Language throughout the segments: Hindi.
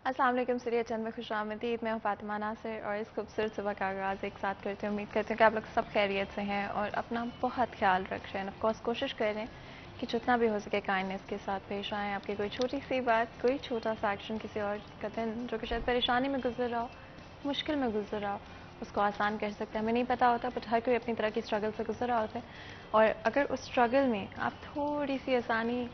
अस्सलाम वालेकुम सूर्य चंद में खुशामदीद। मैं हूँ फातिमा नासिर और इस खूबसूरत सुबह का आगाज़ एक साथ करते हैं। उम्मीद करते हैं कि आप लोग सब खैरियत से हैं और अपना बहुत ख्याल रख रहे हैं। ऑफकोर्स कोशिश कर रहे हैं कि जितना भी हो सके काइंडनेस के साथ पेश आएँ। आपकी कोई छोटी सी बात, कोई छोटा सा एक्शन किसी और का दिन जो कि शायद परेशानी में गुजर रहा हो, मुश्किल में गुजर रहा हो, उसको आसान कर सकते हैं। हमें नहीं पता होता बट हर कोई अपनी तरह की स्ट्रगल से गुजर रहा होता है और अगर उस स्ट्रगल में आप थोड़ी सी आसानी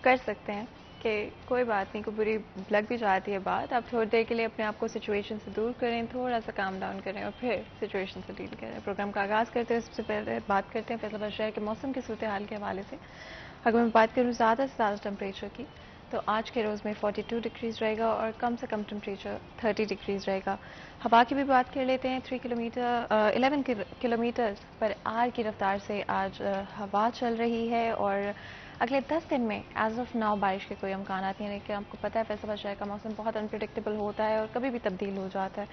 कर सकते हैं कि कोई बात नहीं, कोई बुरी लग भी जाती है बात, आप थोड़ी देर के लिए अपने आप को सिचुएशन से दूर करें, थोड़ा सा काम डाउन करें और फिर सिचुएशन से डील करें। प्रोग्राम का आगाज़ करते हैं उससे पहले बात करते हैं फैसलाबाद शहर के मौसम की सूरत हाल के हवाले से। अगर मैं बात करूँ ज़्यादा से ज़्यादा टेम्परेचर की, तो आज के रोज़ में 42 डिग्रीज़ रहेगा और कम से कम टेम्परेचर 30 डिग्रीज़ रहेगा। हवा की भी बात कर लेते हैं। 11 किलोमीटर पर आवर की रफ्तार से आज हवा चल रही है और अगले 10 दिन में एज ऑफ नाउ बारिश के कोई अमकान नहीं है। लेकिन आपको पता है फैसलाबाद शहर का मौसम बहुत अनप्रिडिक्टेबल होता है और कभी भी तब्दील हो जाता है।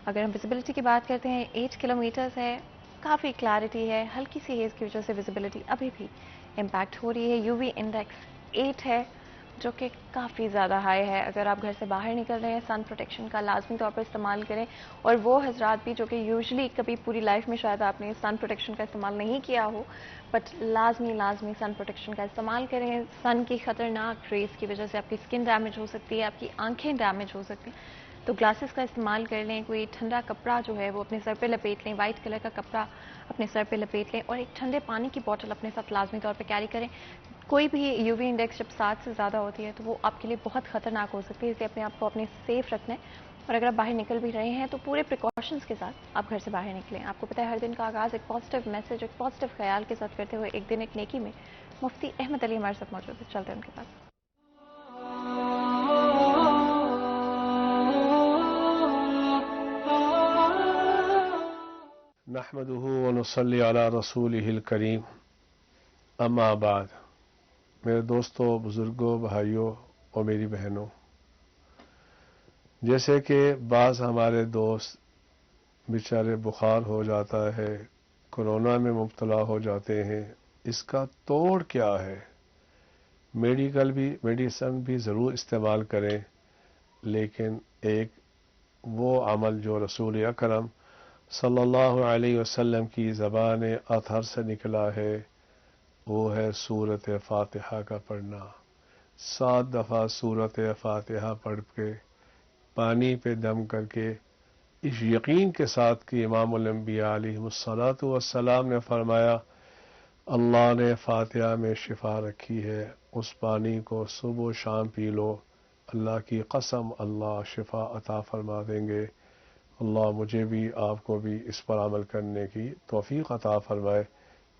अगर हम विजिबिलिटी की बात करते हैं, 8 किलोमीटर्स है, काफ़ी क्लैरिटी है। हल्की सी हेज़ की वजह से विजिबिलिटी अभी भी इम्पैक्ट हो रही है। यूवी इंडेक्स 8 है जो कि काफ़ी ज़्यादा हाई है। अगर आप घर से बाहर निकल रहे हैं, सन प्रोटेक्शन का लाजमी तौर पर इस्तेमाल करें। और वो हजरात भी जो कि यूजुअली कभी पूरी लाइफ में शायद आपने सन प्रोटेक्शन का इस्तेमाल नहीं किया हो, बट लाजमी सन प्रोटेक्शन का इस्तेमाल करें। सन की ख़तरनाक रेस की वजह से आपकी स्किन डैमेज हो सकती है, आपकी आंखें डैमेज हो सकती हैं। तो ग्लासेस का इस्तेमाल कर लें। कोई ठंडा कपड़ा जो है वो अपने सर पे लपेट लें, वाइट कलर का कपड़ा अपने सर पे लपेट लें और एक ठंडे पानी की बोतल अपने साथ लाजमी तौर पे कैरी करें। कोई भी यूवी इंडेक्स जब 7 से ज़्यादा होती है तो वो आपके लिए बहुत ख़तरनाक हो सकती है, इसलिए अपने आप को अपने सेफ रखना है। और अगर आप बाहर निकल भी रहे हैं तो पूरे प्रिकॉशंस के साथ आप घर से बाहर निकलें। आपको पता है हर दिन का आगाज़ एक पॉजिटिव मैसेज, एक पॉजिटिव ख्याल के साथ करते हुए एक दिन एक नेकी में मुफ्ती अहमद अली हमारे साथ मौजूद है। चलते हैं उनके पास। नहमदुहु व नुसल्ली अला रसूलिहिल करीम, अम्मा बाद। मेरे दोस्तों, बुजुर्गों, भाइयों और मेरी बहनों, जैसे कि बाज़ हमारे दोस्त बेचारे बुखार हो जाता है, कोरोना में मुब्तला हो जाते हैं, इसका तोड़ क्या है? मेडिसिन भी ज़रूर इस्तेमाल करें, लेकिन एक वो अमल जो रसूल अकरम सल्लल्लाहु अलैहि वसल्लम की ज़बान अतहर से निकला है, वो है सूरत फातिहा का पढ़ना। 7 दफ़ा सूरत फातिहा पढ़ के पानी पे दम करके इस यकीन के साथ कि इमामुल अंबिया अलैहिस्सलातु वस्सलाम ने फरमाया, अल्लाह ने फातिहा में शिफा रखी है, उस पानी को सुबह शाम पी लो, अल्लाह की कसम अल्लाह शिफा अता फरमा देंगे। अल्लाह मुझे भी आपको भी इस पर अमल करने की तौफीक अता फरमाए।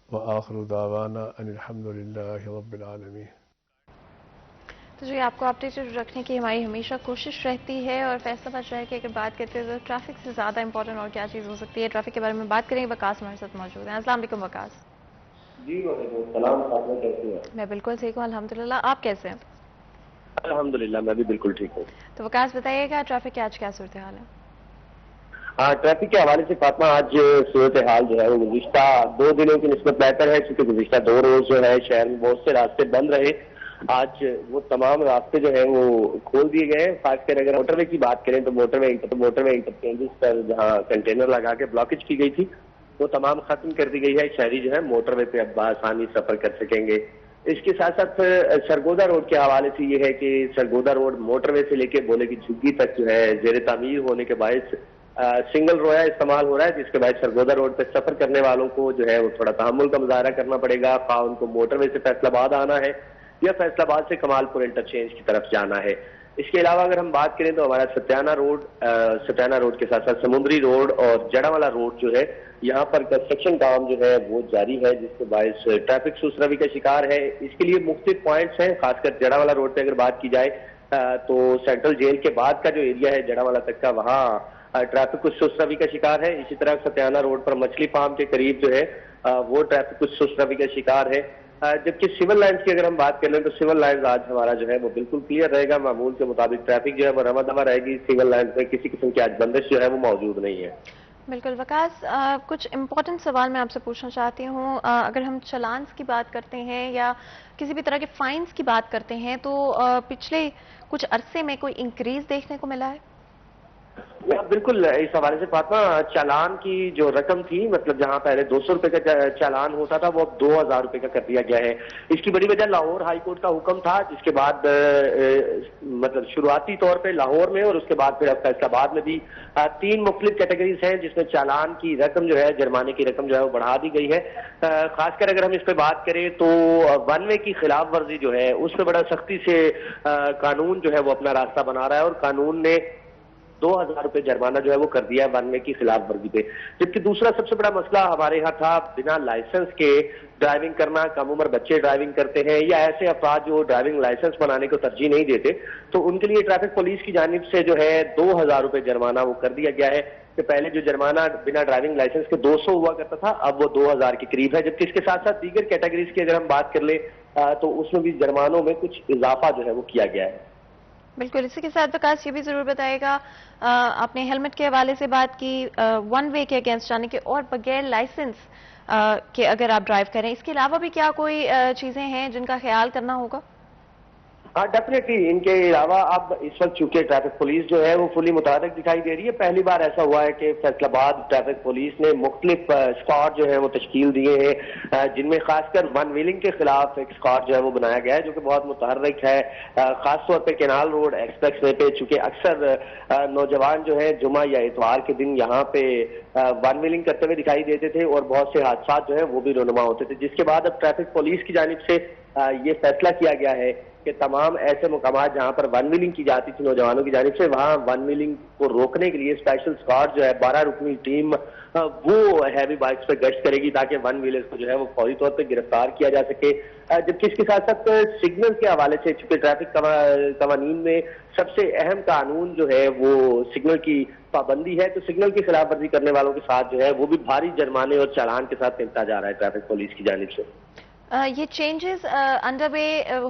व आखिरु दावाना अनिल हम्दुलिल्लाहि रब्बिल आलमीन। तो जी, आपको अपडेटेड रखने की हमारी हमेशा कोशिश रहती है। और फैसलाबाद शहर की अगर बात करते हैं तो ट्रैफिक से ज़्यादा इंपॉर्टेंट और क्या चीज़ हो सकती है, ट्रैफिक के बारे में बात करेंगे। वकास हमारे साथ मौजूद है। अस्सलाम वालेकुम वकास। जी वालेकुम सलाम। आप लोग कैसे हैं? मैं बिल्कुल ठीक हूँ अल्हम्दुलिल्लाह। आप कैसे हैं? अल्हम्दुलिल्लाह मैं भी बिल्कुल ठीक हूँ। तो वकास बताइएगा ट्रैफिक की आज क्या सूरत हाल है? हाँ, ट्रैफिक के हवाले से फातिमा, आज सूरत हाल जो है वो गुज़िश्ता 2 दिनों की निस्बत बेहतर है, क्योंकि गुज़िश्ता 2 रोज जो है शहर में बहुत से रास्ते बंद रहे। आज वो तमाम रास्ते जो है वो खोल दिए गए हैं। खासकर अगर मोटरवे की बात करें तो मोटरवे इंटरचेंजेस पर जहाँ कंटेनर लगा के ब्लॉकेज की गई थी, वो तमाम खत्म कर दी गई है। शहरी जो है मोटरवे पे अब आसानी सफर कर सकेंगे। इसके साथ साथ सरगोदा रोड के हवाले से ये है कि सरगोदा रोड मोटरवे से लेके बोले की झुग्गी तक जो है जेर तामीर होने के बायस सिंगल रोया इस्तेमाल हो रहा है, जिसके बाद सरगोदा रोड पर सफर करने वालों को जो है वो थोड़ा तहम्मुल का मुजाहरा करना पड़ेगा। खा उनको मोटरवे से फैसलाबाद आना है या फैसलाबाद से कमालपुर इंटरचेंज की तरफ जाना है। इसके अलावा अगर हम बात करें तो हमारा सत्याना रोड के साथ साथ समुद्री रोड और जड़ावाला रोड जो है, यहाँ पर कंस्ट्रक्शन काम जो है वो जारी है, जिसके बायस ट्रैफिक सुसरवी का शिकार है। इसके लिए मुख्तलिफ पॉइंट्स हैं। खासकर जड़ावाला रोड पे अगर बात की जाए तो सेंट्रल जेल के बाद का जो एरिया है जड़ावाला तक का, वहाँ ट्रैफिक कुछ सुसरवी का शिकार है। इसी तरह सत्याना रोड पर मछली फार्म के करीब जो है वो ट्रैफिक कुछ सुसरवी का शिकार है। जबकि सिविल लाइन्स की अगर हम बात कर लें तो सिविल लाइन्स आज हमारा जो है वो बिल्कुल क्लियर रहेगा। मामूल के मुताबिक ट्रैफिक जो है वो रवा दवा रहेगी। सिविल लाइन्स में किसी किस्म की आज बंदिश जो है वो मौजूद नहीं है। बिल्कुल वकास, कुछ इम्पोर्टेंट सवाल मैं आपसे पूछना चाहती हूँ। अगर हम चालान्स की बात करते हैं या किसी भी तरह के फाइन्स की बात करते हैं तो पिछले कुछ अरसे में कोई इंक्रीज देखने को मिला है? बिल्कुल, इस हवाले से फातिमा, चालान की जो रकम थी, मतलब जहां पहले 200 रुपए का चालान होता था वो अब 2000 रुपए का कर दिया गया है। इसकी बड़ी वजह लाहौर हाई कोर्ट का हुक्म था, जिसके बाद मतलब शुरुआती तौर पे लाहौर में और उसके बाद फिर अब फैसलाबाद में भी 3 मुख्तलिफ कैटेगरीज हैं जिसमें चालान की रकम जो है, जुर्माने की रकम जो है वो बढ़ा दी गई है। खासकर अगर हम इस पर बात करें तो वन वे की खिलाफ वर्जी जो है उस पर बड़ा सख्ती से कानून जो है वो अपना रास्ता बना रहा है और कानून ने 2000 रुपए जुर्माना जो है वो कर दिया है वन वे की खिलाफ वर्जी पे। जबकि दूसरा सबसे बड़ा मसला हमारे यहाँ था बिना लाइसेंस के ड्राइविंग करना। कम उम्र बच्चे ड्राइविंग करते हैं या ऐसे अफराद जो ड्राइविंग लाइसेंस बनाने को तरजीह नहीं देते, तो उनके लिए ट्रैफिक पुलिस की जानिब से जो है 2000 रुपए जुर्माना वो कर दिया गया है। कि पहले जो जुर्माना बिना ड्राइविंग लाइसेंस के 200 हुआ करता था, अब वो 2000 के करीब है। जबकि इसके साथ साथ दीगर कैटेगरीज की अगर हम बात कर ले तो उसमें भी जुर्मानों में कुछ इजाफा जो है वो किया गया है। बिल्कुल, इसी के साथ विकास ये भी जरूर बताएगा, आपने हेलमेट के हवाले से बात की, वन वे के अगेंस्ट यानी कि और बगैर लाइसेंस के अगर आप ड्राइव करें, इसके अलावा भी क्या कोई चीजें हैं जिनका ख्याल करना होगा? हाँ, डेफिनेटली। इनके अलावा अब इस वक्त चूंकि ट्रैफिक पुलिस जो है वो फुली मुतहरक दिखाई दे रही है। पहली बार ऐसा हुआ है कि फैसलाबाद ट्रैफिक पुलिस ने मुख्तलिफ स्क्वाड जो है वो तश्कील दिए हैं, जिनमें खासकर वन व्हीलिंग के खिलाफ एक स्क्वाड जो है वो बनाया गया है जो कि बहुत मुतहरक है। खासतौर पर केनाल रोड एक्सप्रेस वे पे चूंकि अक्सर नौजवान जो है जुमा या इतवार के दिन यहाँ पे वन व्हीलिंग करते हुए दिखाई देते थे और बहुत से हादसा जो है वो भी रोनुमा होते थे, जिसके बाद अब ट्रैफिक पुलिस की जानिब से ये फैसला किया गया है कि तमाम ऐसे मुकामात जहां पर वन व्हीलिंग की जाती थी नौजवानों की जानिब से, वहां वन व्हीलिंग को रोकने के लिए स्पेशल स्क्वाड जो है 12 रुकनी टीम वो हैवी बाइक्स पे गश्त करेगी ताकि वन व्हीलर्स को जो है वो फौरी तौर पर गिरफ्तार किया जा सके। जबकि इसके साथ साथ सिग्नल के हवाले से, चूंकि ट्रैफिक कवानीन में सबसे अहम कानून जो है वो सिग्नल की पाबंदी है, तो सिग्नल की खिलाफ वर्जी करने वालों के साथ जो है वो भी भारी जुर्माने और चालान के साथ निपटा जा रहा है ट्रैफिक पुलिस की जानिब से। ये चेंजेस अंडर वे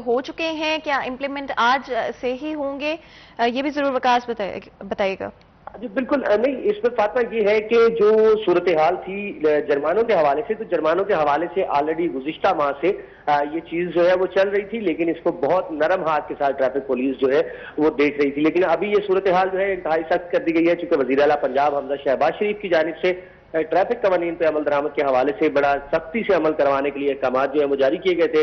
हो चुके हैं क्या, इम्प्लीमेंट आज से ही होंगे? ये भी जरूर विकास बताइएगा। जी बिल्कुल नहीं, इसमें फातिमा ये है कि जो सूरत हाल थी जुर्मानों के हवाले से, तो जुर्मानों के हवाले से ऑलरेडी गुज़िश्ता माह से ये चीज जो है वो चल रही थी, लेकिन इसको बहुत नरम हाथ के साथ ट्रैफिक पुलिस जो है वो देख रही थी। लेकिन अभी ये सूरत हाल जो है इंतहाई सख्त कर दी गई है, चूंकि वज़ीर आला पंजाब हमजा शहबाज शरीफ की जानिब से ट्रैफिक कवानीन पे अमल दरामद के हवाले से बड़ा सख्ती से अमल करवाने के लिए अहकाम जो है वो जारी किए गए थे,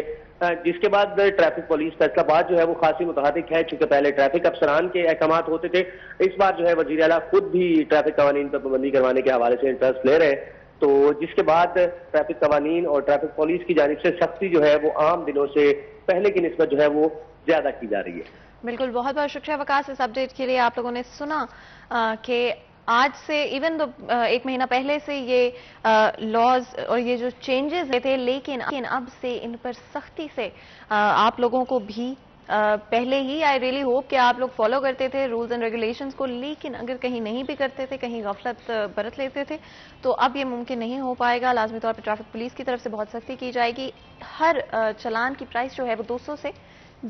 जिसके बाद ट्रैफिक पुलिस फैसलाबाद जो है वो खासी मुतहरिक है। चूंकि पहले ट्रैफिक अफसरान के अहकाम होते थे, इस बार जो है वज़ीर आला खुद भी ट्रैफिक कवानीन पर पाबंदी करवाने के हवाले से इंटरेस्ट ले रहे हैं, तो जिसके बाद ट्रैफिक कवानीन और ट्रैफिक पुलिस की जानिब से सख्ती जो है वो आम दिनों से पहले की निस्बत जो है वो ज्यादा की जा रही है। बिल्कुल, बहुत बहुत शुक्रिया वकास इस अपडेट के लिए। आप लोगों ने सुना कि आज से इवन तो एक महीना पहले से ये लॉज और ये जो चेंजेस थे, लेकिन अब से इन पर सख्ती से आप लोगों को भी पहले ही आई रियली होप कि आप लोग फॉलो करते थे रूल्स एंड रेगुलेशंस को, लेकिन अगर कहीं नहीं भी करते थे, कहीं गफलत बरत लेते थे, तो अब ये मुमकिन नहीं हो पाएगा। लाजमी तौर पर ट्रैफिक पुलिस की तरफ से बहुत सख्ती की जाएगी। हर चालान की प्राइस जो है वो 200 से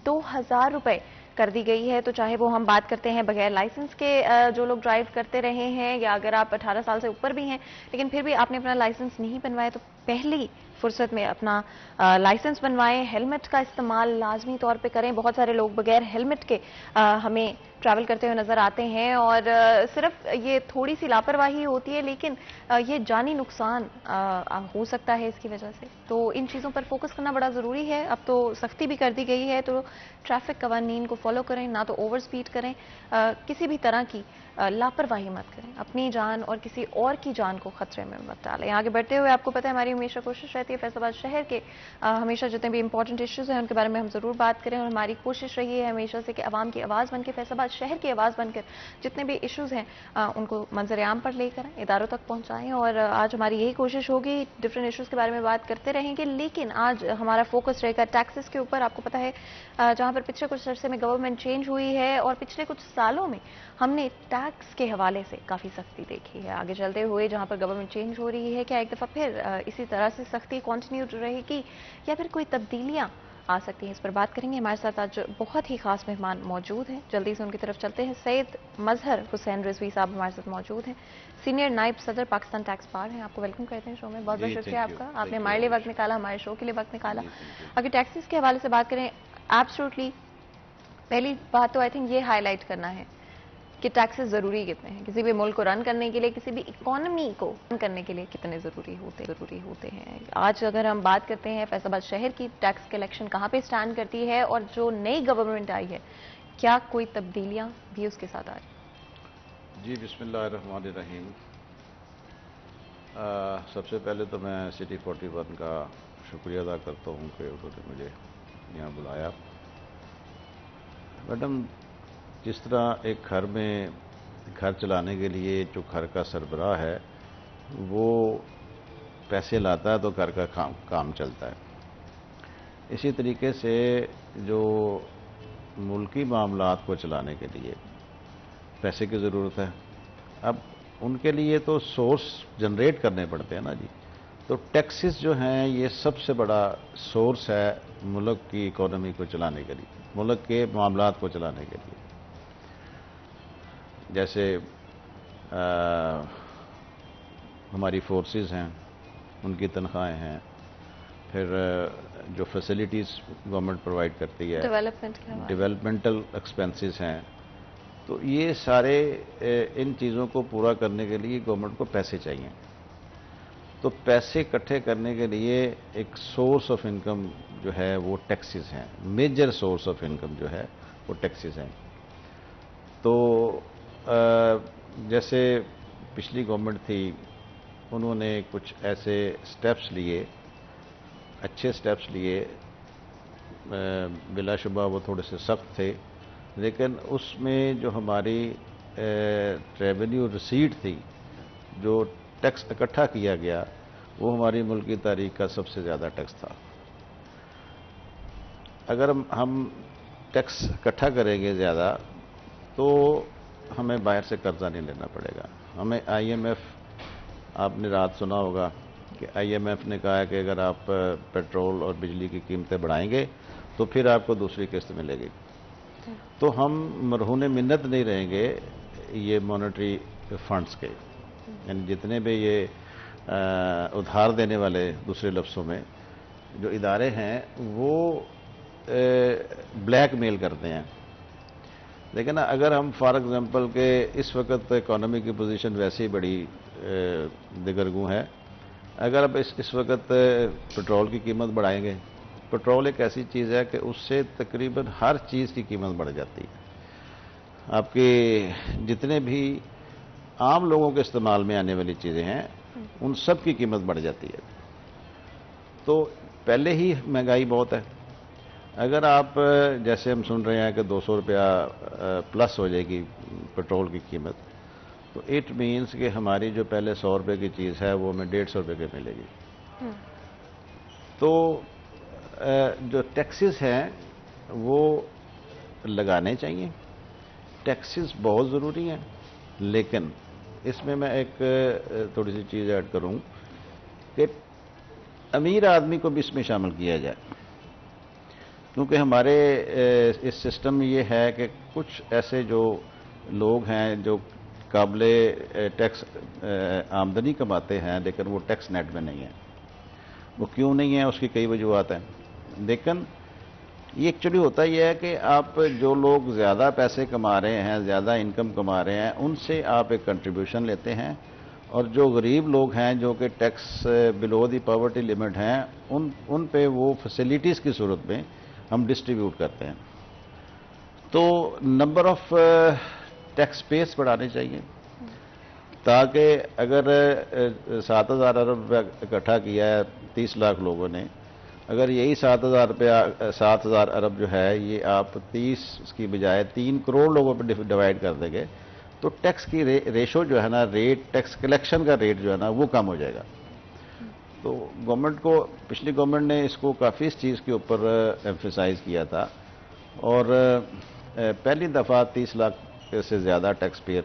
2000 रुपए कर दी गई है। तो चाहे वो हम बात करते हैं बगैर लाइसेंस के जो लोग ड्राइव करते रहे हैं, या अगर आप 18 साल से ऊपर भी हैं लेकिन फिर भी आपने अपना लाइसेंस नहीं बनवाया, तो पहली फुर्सत में अपना लाइसेंस बनवाएं। हेलमेट का इस्तेमाल लाजमी तौर पे करें। बहुत सारे लोग बगैर हेलमेट के हमें ट्रैवल करते हुए नजर आते हैं और सिर्फ ये थोड़ी सी लापरवाही होती है, लेकिन ये जानी नुकसान हो सकता है इसकी वजह से। तो इन चीज़ों पर फोकस करना बड़ा ज़रूरी है। अब तो सख्ती भी कर दी गई है, तो ट्रैफिक कवानीन को फॉलो करें, ना तो ओवर स्पीड करें, किसी भी तरह की लापरवाही मत करें, अपनी जान और किसी और की जान को खतरे में मत डालें। आगे बढ़ते हुए आपको पता है हमारी हमेशा कोशिश रहती है फैसलाबाद शहर के हमेशा जितने भी इंपॉर्टेंट इश्यूज हैं उनके बारे में हम जरूर बात करें, और हमारी कोशिश रही है हमेशा से कि आवाम की आवाज़ बनकर, फैसलाबाद शहर की आवाज़ बनकर जितने भी इश्यूज हैं उनको मंजर आम पर लेकर आएं, इदारों तक पहुंचाएं। और आज हमारी यही कोशिश होगी, डिफरेंट इश्यूज के बारे में बात करते रहेंगे, लेकिन आज हमारा फोकस रहेगा टैक्सेस के ऊपर। आपको पता है जहां पर पिछले कुछ अरसे में गवर्नमेंट चेंज हुई है और पिछले कुछ सालों में हमने टैक्स के हवाले से काफ़ी सख्ती देखी है। आगे चलते हुए जहां पर गवर्नमेंट चेंज हो रही है, क्या एक दफ़ा फिर इसी तरह से सख्ती कंटिन्यू रहेगी या फिर कोई तब्दीलियां आ सकती हैं, इस पर बात करेंगे। हमारे साथ आज बहुत ही खास मेहमान मौजूद हैं, जल्दी से उनकी तरफ चलते हैं। सैयद मजहर हुसैन रिजवी साहब हमारे साथ मौजूद हैं, सीनियर नायब सदर पाकिस्तान टैक्स बार हैं। आपको वेलकम करते हैं शो में, बहुत बहुत शुक्रिया आपका, आपने हमारे लिए वक्त निकाला, हमारे शो के लिए वक्त निकाला। अगर टैक्सेस के हवाले से बात करें, एब्सोल्युटली पहली बात तो आई थिंक ये हाईलाइट करना है कि टैक्सेस ज़रूरी कितने हैं किसी भी मुल्क को रन करने के लिए, किसी भी इकोनॉमी को रन करने के लिए कितने ज़रूरी होते हैं। आज अगर हम बात करते हैं फैसलाबाद शहर की, टैक्स कलेक्शन कहाँ पे स्टैंड करती है और जो नई गवर्नमेंट आई है, क्या कोई तब्दीलियाँ भी उसके साथ आ रही? जी, बिस्मिल्लाहिर्रहमानिर्रहीम। सबसे पहले तो मैं सिटी 41 का शुक्रिया अदा करता हूँ कि उन्होंने मुझे यहाँ बुलाया। मैडम, जिस तरह एक घर में घर चलाने के लिए जो घर का सरबराह है वो पैसे लाता है तो घर का काम चलता है, इसी तरीके से जो मुल्की मामलात को चलाने के लिए पैसे की ज़रूरत है। अब उनके लिए तो सोर्स जनरेट करने पड़ते हैं ना जी। तो टैक्सेस जो हैं ये सबसे बड़ा सोर्स है मुल्क की इकोनॉमी को चलाने के लिए, मुल्क के मामलात को चलाने के लिए। जैसे हमारी फोर्सेस हैं, उनकी तनख्वाहें हैं, फिर जो फैसिलिटीज़ गवर्नमेंट प्रोवाइड करती है, डेवलपमेंटल एक्सपेंसेस हैं, तो ये सारे इन चीज़ों को पूरा करने के लिए गवर्नमेंट को पैसे चाहिए। तो पैसे इकट्ठे करने के लिए एक सोर्स ऑफ इनकम जो है वो टैक्सेस हैं, मेजर सोर्स ऑफ इनकम जो है वो टैक्सेस हैं। तो जैसे पिछली गवर्नमेंट थी, उन्होंने कुछ ऐसे स्टेप्स लिए, अच्छे स्टेप्स लिए, बिलाशुबा वो थोड़े से सख्त थे, लेकिन उसमें जो हमारी रेवेन्यू रिसीट थी, जो टैक्स इकट्ठा किया गया, वो हमारी मुल्क की तारीख का सबसे ज़्यादा टैक्स था। अगर हम टैक्स इकट्ठा करेंगे ज़्यादा तो हमें बाहर से कर्जा नहीं लेना पड़ेगा। हमें IMF, आपने रात सुना होगा कि IMF ने कहा है कि अगर आप पेट्रोल और बिजली की कीमतें बढ़ाएंगे तो फिर आपको दूसरी किस्त मिलेगी। तो हम मरहून मिन्नत नहीं रहेंगे ये मॉनेटरी फंड्स के, यानी जितने भी ये उधार देने वाले, दूसरे लफ्ज़ों में जो इदारे हैं वो ब्लैकमेल करते हैं। लेकिन अगर हम फॉर एग्जांपल के इस वक्त इकोनॉमी की पोजीशन वैसे ही बड़ी दिगरगू है, अगर आप इस वक्त पेट्रोल की कीमत बढ़ाएंगे, पेट्रोल एक ऐसी चीज़ है कि उससे तकरीबन हर चीज़ की कीमत बढ़ जाती है। आपके जितने भी आम लोगों के इस्तेमाल में आने वाली चीज़ें हैं उन सब की कीमत बढ़ जाती है। तो पहले ही महंगाई बहुत है। अगर आप जैसे हम सुन रहे हैं कि 200 रुपया प्लस हो जाएगी पेट्रोल की कीमत, तो इट मीन्स कि हमारी जो पहले 100 रुपये की चीज़ है वो हमें 150 रुपये की मिलेगी। तो जो टैक्सेस हैं वो लगाने चाहिए। टैक्सेस बहुत ज़रूरी हैं, लेकिन इसमें मैं एक थोड़ी सी चीज़ ऐड करूं कि अमीर आदमी को भी इसमें शामिल किया जाए, क्योंकि हमारे इस सिस्टम में ये है कि कुछ ऐसे जो लोग हैं जो काबिले टैक्स आमदनी कमाते हैं लेकिन वो टैक्स नेट में नहीं है। वो क्यों नहीं है, उसकी कई वजूहत हैं, लेकिन ये एक्चुअली होता ही है कि आप जो लोग ज़्यादा पैसे कमा रहे हैं, ज़्यादा इनकम कमा रहे हैं, उनसे आप एक कंट्रीब्यूशन लेते हैं, और जो गरीब लोग हैं जो कि tax below the poverty limit हैं उन पे वो फैसिलिटीज़ की सूरत में हम डिस्ट्रीब्यूट करते हैं। तो नंबर ऑफ टैक्स पेस बढ़ाने चाहिए, ताकि अगर 7,000 अरब रुपया इकट्ठा किया है 30 लाख लोगों ने, अगर यही 7,000 अरब जो है ये आप 30 की बजाय 3 करोड़ लोगों पर डिवाइड कर देंगे, तो टैक्स की रेशो जो है ना, रेट, टैक्स कलेक्शन का रेट जो है ना वो कम हो जाएगा। तो गवर्नमेंट को, पिछली गवर्नमेंट ने इसको काफ़ी इस चीज़ के ऊपर एम्फेसाइज किया था, और पहली दफ़ा 30 लाख से ज़्यादा टैक्स पेयर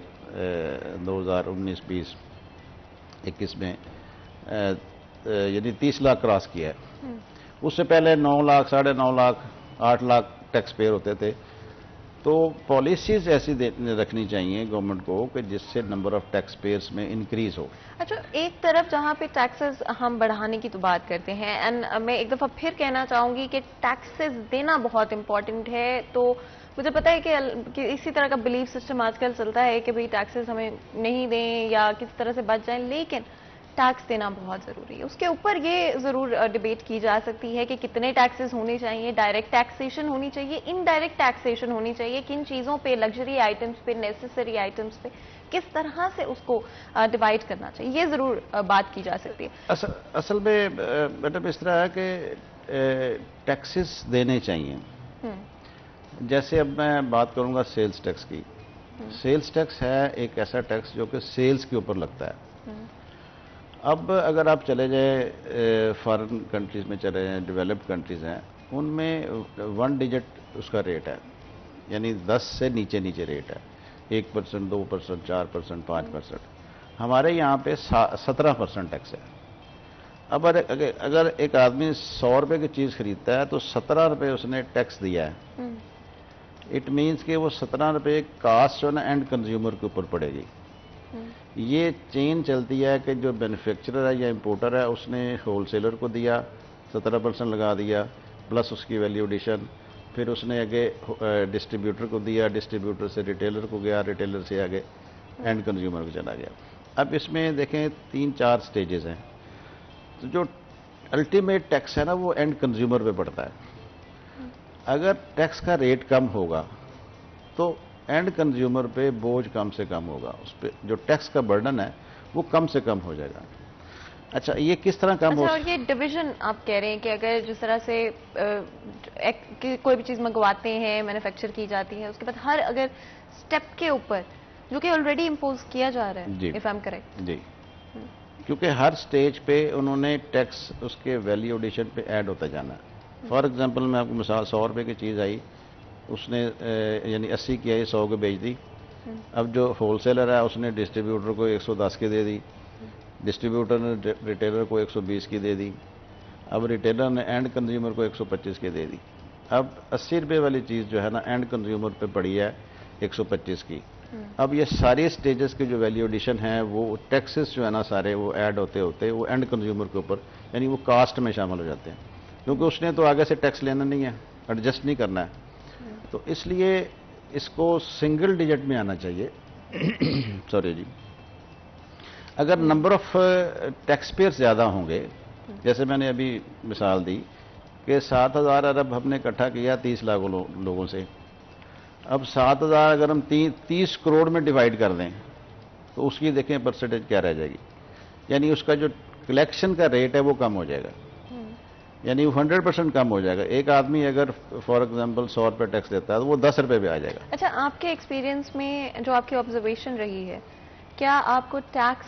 2019-20 21 में यानी 30 लाख क्रॉस किया है। उससे पहले 9 लाख, 9.5 लाख, 8 लाख टैक्स पेयर होते थे। तो पॉलिसीज ऐसी रखनी चाहिए गवर्नमेंट को कि जिससे नंबर ऑफ टैक्स पेयर्स में इंक्रीज हो। अच्छा, एक तरफ जहां पे टैक्सेस हम बढ़ाने की तो बात करते हैं, एंड मैं एक दफा फिर कहना चाहूंगी कि टैक्सेस देना बहुत इंपॉर्टेंट है। तो मुझे पता है कि इसी तरह का बिलीफ सिस्टम आजकल चलता है कि भाई टैक्सेस हमें नहीं दें या किसी तरह से बच जाएं, लेकिन टैक्स देना बहुत जरूरी है। उसके ऊपर ये जरूर डिबेट की जा सकती है कि कितने टैक्सेस होने चाहिए, डायरेक्ट टैक्सेशन होनी चाहिए, इनडायरेक्ट टैक्सेशन होनी चाहिए, किन चीजों पे, लग्जरी आइटम्स पे, नेसेसरी आइटम्स पे किस तरह से उसको डिवाइड करना चाहिए, ये जरूर बात की जा सकती है। असल में मैडम इस तरह है कि टैक्सेस देने चाहिए। जैसे अब मैं बात करूंगा सेल्स टैक्स की। सेल्स टैक्स है एक ऐसा टैक्स जो कि सेल्स के ऊपर लगता है। अब अगर आप चले जाए फॉरेन कंट्रीज में, चले जाए डेवलप्ड कंट्रीज हैं, उनमें 1 डिजिट उसका रेट है, यानी 10 से नीचे नीचे रेट है, 1%, 2%, 4%, 5%। हमारे यहाँ पे 17% टैक्स है। अब अगर एक आदमी 100 रुपये की चीज़ खरीदता है तो 17 रुपये उसने टैक्स दिया है। इट मीन्स कि वो 17 रुपये कास्ट जो ना एंड कंज्यूमर के ऊपर पड़ेगी। ये चेन चलती है कि जो मैन्युफैक्चरर है या इंपोर्टर है उसने होलसेलर को दिया, 17% लगा दिया, प्लस उसकी वैल्यू एडिशन, फिर उसने आगे डिस्ट्रीब्यूटर को दिया, डिस्ट्रीब्यूटर से रिटेलर को गया, रिटेलर से आगे एंड कंज्यूमर को चला गया। अब इसमें देखें 3-4 स्टेजेस हैं। तो जो अल्टीमेट टैक्स है ना वो एंड कंज्यूमर पे पड़ता है। अगर टैक्स का रेट कम होगा तो एंड कंज्यूमर पे बोझ कम से कम होगा, उस पर जो टैक्स का बर्डन है वो कम से कम हो जाएगा। अच्छा, ये किस तरह कम हो? और ये डिवीजन आप कह रहे हैं कि अगर जिस तरह से कोई भी चीज मंगवाते हैं, मैन्युफैक्चर की जाती है, उसके बाद हर अगर स्टेप के ऊपर जो कि ऑलरेडी इम्पोज किया जा रहा है, इफ आई एम करेक्ट जी, क्योंकि हर स्टेज पे उन्होंने टैक्स उसके वैल्यू एडिशन पे ऐड होता जाना है। फॉर एग्जांपल मैं आपको मिसाल, 100 रुपये की चीज़ आई, उसने यानी 80 की आई, 100 को बेच दी। अब जो होलसेलर है उसने डिस्ट्रीब्यूटर को 110 की दे दी, डिस्ट्रीब्यूटर ने रिटेलर को 120 की दे दी, अब रिटेलर ने एंड कंज्यूमर को 125 की दे दी। अब 80 रुपये वाली चीज़ जो है ना एंड कंज्यूमर पे पड़ी है 125 की। अब ये सारे स्टेजेस के जो वैल्यू एडिशन है वो टैक्सेस जो है ना सारे वो ऐड होते होते वो एंड कंज्यूमर के ऊपर, यानी वो कास्ट में शामिल हो जाते हैं, क्योंकि उसने तो आगे से टैक्स लेना नहीं है, एडजस्ट नहीं करना है। तो इसलिए इसको सिंगल डिजिट में आना चाहिए। सॉरी जी, अगर नंबर ऑफ टैक्स पेयर ज़्यादा होंगे, जैसे मैंने अभी मिसाल दी कि 7,000 अरब हमने इकट्ठा किया 30 लाख लोगों से। अब 7,000 अगर हम 30 करोड़ में डिवाइड कर दें तो उसकी देखें परसेंटेज क्या रह जाएगी, यानी उसका जो कलेक्शन का रेट है वो कम हो जाएगा, यानी वो 100% कम हो जाएगा। एक आदमी अगर फॉर एग्जांपल 100 रुपये टैक्स देता है तो वो 10 रुपये पे आ जाएगा। अच्छा, आपके एक्सपीरियंस में जो आपकी ऑब्जर्वेशन रही है, क्या आपको टैक्स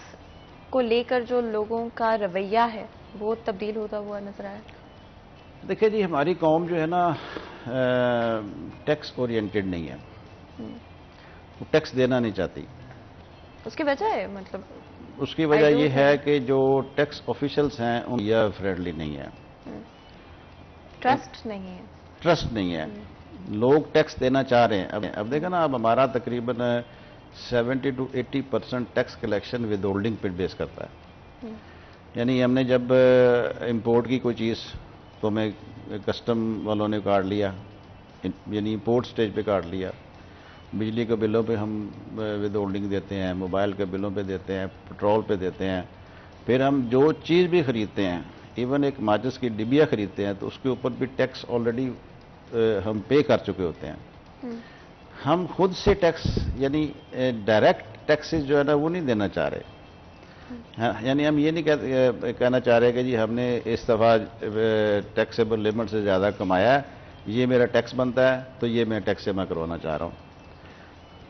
को लेकर जो लोगों का रवैया है वो तब्दील होता हुआ नजर आया? देखिए जी, हमारी कौम जो है ना टैक्स ओरिएंटेड नहीं है, वो टैक्स देना नहीं चाहती। उसकी वजह है, मतलब उसकी वजह ये है कि जो टैक्स ऑफिशियल्स हैं उन ये फ्रेंडली नहीं है, ट्रस्ट नहीं है, ट्रस्ट नहीं है। लोग टैक्स देना चाह रहे हैं। अब देखा ना, अब हमारा तकरीबन 70 to 80% tax collection with holding पे बेस करता है। यानी हमने जब इंपोर्ट की कोई चीज़ तो हमें कस्टम वालों ने काट लिया, यानी इंपोर्ट स्टेज पे काट लिया। बिजली के बिलों पे हम विद होल्डिंग देते हैं, मोबाइल के बिलों पे देते हैं, पेट्रोल पे देते हैं। फिर हम जो चीज़ भी खरीदते हैं, इवन एक माचिस की डिबिया खरीदते हैं तो उसके ऊपर भी टैक्स ऑलरेडी हम पे कर चुके होते हैं। हम खुद से टैक्स यानी डायरेक्ट टैक्सेस जो है ना वो नहीं देना चाह रहे। यानी हम ये नहीं कहना चाह रहे कि जी हमने इस दफ़ा टैक्सेबल लिमिट से ज़्यादा कमाया है, ये मेरा टैक्स बनता है तो ये मैं टैक्स जमा करवाना चाह रहा हूँ।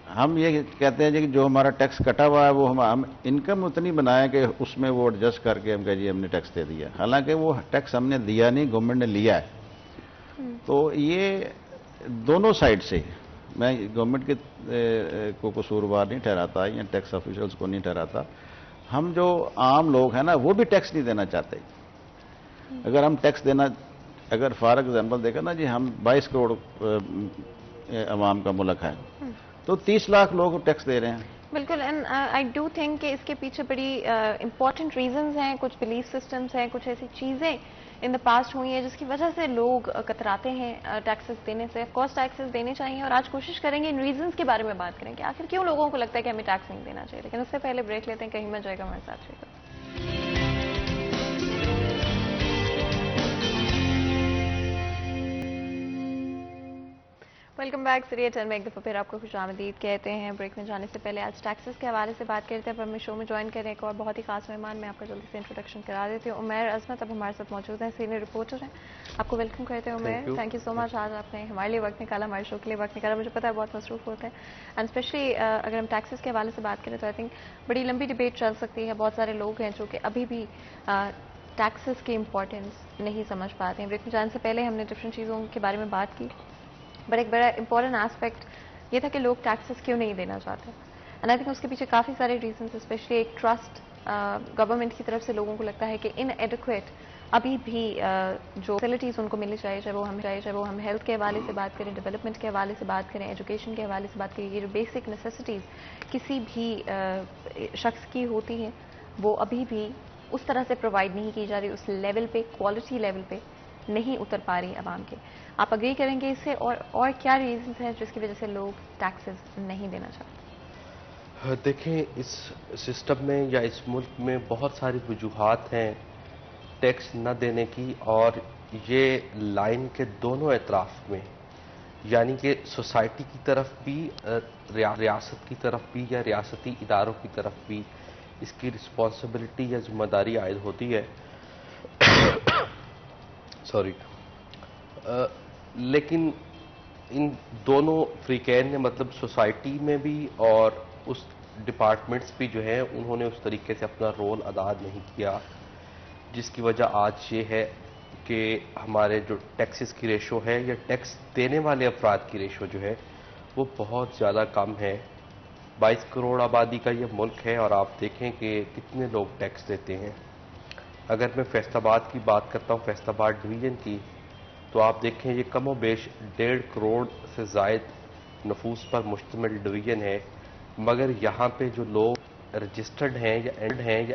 हम ये कहते हैं जी कि जो हमारा टैक्स कटा हुआ है वो हम इनकम उतनी बनाए कि उसमें वो एडजस्ट करके हम कहें जी हमने टैक्स दे दिया, हालांकि वो टैक्स हमने दिया नहीं, गवर्नमेंट ने लिया है। तो ये दोनों साइड से मैं गवर्नमेंट के को कसूरवार नहीं ठहराता या टैक्स ऑफिशियल्स को नहीं ठहराता। हम जो आम लोग हैं ना वो भी टैक्स नहीं देना चाहते। अगर हम टैक्स देना अगर फॉर एग्जाम्पल देखा ना जी, हम 22 करोड़ अवाम का मुल्क है, तो 30 लाख लोग टैक्स दे रहे हैं। बिल्कुल। एंड आई डू थिंक कि इसके पीछे बड़ी इंपॉर्टेंट रीजंस हैं, कुछ बिलीफ सिस्टम्स हैं, कुछ ऐसी चीज़ें इन द पास्ट हुई हैं जिसकी वजह से लोग कतराते हैं टैक्सेस देने से। ऑफ कोर्स टैक्सेस देने चाहिए, और आज कोशिश करेंगे इन रीजंस के बारे में बात करें कि आखिर क्यों लोगों को लगता है कि हमें टैक्स नहीं देना चाहिए। लेकिन उससे पहले ब्रेक लेते हैं। कहीं मत जाएगा, हमारे साथ रहेगा। Welcome back. सीरिया 10 में एक दफ़ा फिर आपको खुशामदीद कहते हैं। ब्रेक में जाने से पहले आज टैक्सेस के हवाले से बात करते हैं, पर हमें शो में ज्वाइन करें एक और बहुत ही खास मेहमान। मैं आपका जल्दी से इंट्रोडक्शन करा देती हूँ। उमैर अजमत अब हमारे साथ मौजूद हैं, सीनियर रिपोर्टर हैं। आपको वेलकम करते हैं Umair. Thank you so much, आज आपने हमारे लिए वक्त निकाला, हमारे शो के लिए वक्त निकाला। मुझे पता है बहुत मसरूफ होते हैं, एंड स्पेशली अगर हम टैक्सेस के हवाले से बात करें तो आई थिंक बड़ी लंबी डिबेट चल सकती है। बहुत सारे लोग हैं जो कि अभी भी टैक्सेस की इंपॉर्टेंस नहीं समझ पाते हैं। ब्रेक में जाने से पहले हमने डिफरेंट चीज़ों के बारे में बात की, बट एक बड़ा इंपॉर्टेंट एस्पेक्ट ये था कि लोग टैक्सेस क्यों नहीं देना चाहते। एंड आई थिंक उसके पीछे काफ़ी सारे रीजंस, स्पेशली एक ट्रस्ट गवर्नमेंट की तरफ से लोगों को लगता है कि इनएडिक्वेट अभी भी जो फैसिलिटीज़ उनको मिलनी चाहिए, चाहे वो हम हेल्थ के हवाले से बात करें, डेवलपमेंट के हवाले से बात करें, एजुकेशन के हवाले से बात करें, ये जो बेसिक नेसेसिटीज़ किसी भी शख्स की होती हैं वो अभी भी उस तरह से प्रोवाइड नहीं की जा रही, उस लेवल पे, क्वालिटी लेवल पे नहीं उतर पा रही आवाम के। आप अग्री करेंगे इससे, और क्या रीजंस हैं जिसकी वजह से लोग टैक्सेस नहीं देना चाहते? देखें, इस सिस्टम में या इस मुल्क में बहुत सारी वजूहात हैं टैक्स न देने की, और ये लाइन के दोनों एतराफ में, यानी कि सोसाइटी की तरफ भी, रियासत की तरफ भी या रियासती इदारों की तरफ भी इसकी रिस्पॉन्सिबिलिटी या जिम्मेदारी आयद होती है। सॉरी। लेकिन इन दोनों फ्रीकैन ने, मतलब सोसाइटी में भी और उस डिपार्टमेंट्स भी जो है, उन्होंने उस तरीके से अपना रोल अदा नहीं किया, जिसकी वजह आज ये है कि हमारे जो टैक्सेस की रेशो है या टैक्स देने वाले अफराद की रेशो जो है वो बहुत ज़्यादा कम है। 22 करोड़ आबादी का ये मुल्क है, और आप देखें कि कितने लोग टैक्स देते हैं। अगर मैं फैसलाबाद की बात करता हूँ, फैसलाबाद डिवीज़न की, तो आप देखें ये कमो बेश 1.5 करोड़ से ज़ायद नफूस पर मुश्तमिल डिवीज़न है, मगर यहाँ पे जो लोग रजिस्टर्ड हैं या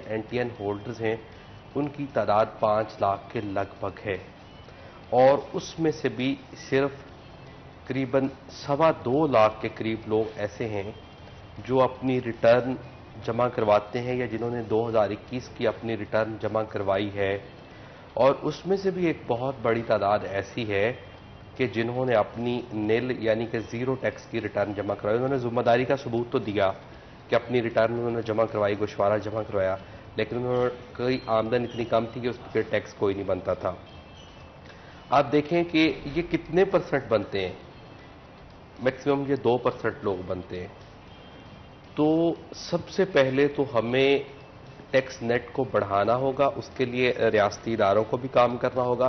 एनटीएन होल्डर्स हैं उनकी तादाद 5 लाख के लगभग है, और उसमें से भी सिर्फ करीबन 2.25 लाख के करीब लोग ऐसे हैं जो अपनी रिटर्न जमा करवाते हैं या जिन्होंने 2021 की अपनी रिटर्न जमा करवाई है, और उसमें से भी एक बहुत बड़ी तादाद ऐसी है कि जिन्होंने अपनी नील यानी कि ज़ीरो टैक्स की रिटर्न जमा करवाई। उन्होंने जिम्मेदारी का सबूत तो दिया कि अपनी रिटर्न उन्होंने जमा करवाई, गोशवारा जमा करवाया, लेकिन उन्होंने कोई आमदन इतनी कम थी कि उस पर टैक्स कोई नहीं बनता था। आप देखें कि ये कितने परसेंट बनते हैं, मैक्सिमम ये 2% लोग बनते हैं। तो सबसे पहले तो हमें टैक्स नेट को बढ़ाना होगा, उसके लिए रियासती इदारों को भी काम करना होगा।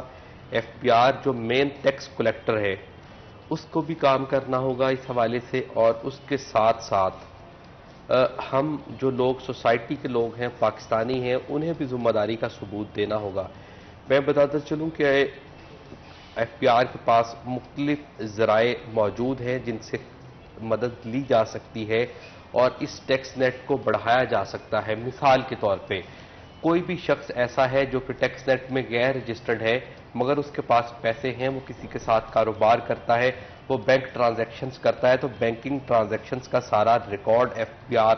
FPR जो मेन टैक्स कलेक्टर है उसको भी काम करना होगा इस हवाले से, और उसके साथ साथ हम जो लोग सोसाइटी के लोग हैं, पाकिस्तानी हैं, उन्हें भी जिम्मेदारी का सबूत देना होगा। मैं बताता चलूँ कि FPR के पास मुख्तलिफ ज़राए मौजूद हैं जिनसे मदद ली जा सकती है और इस टैक्स नेट को बढ़ाया जा सकता है। मिसाल के तौर पे कोई भी शख्स ऐसा है जो कि टैक्स नेट में गैर रजिस्टर्ड है मगर उसके पास पैसे हैं, वो किसी के साथ कारोबार करता है, वो बैंक ट्रांजैक्शंस करता है, तो बैंकिंग ट्रांजैक्शंस का सारा रिकॉर्ड FPR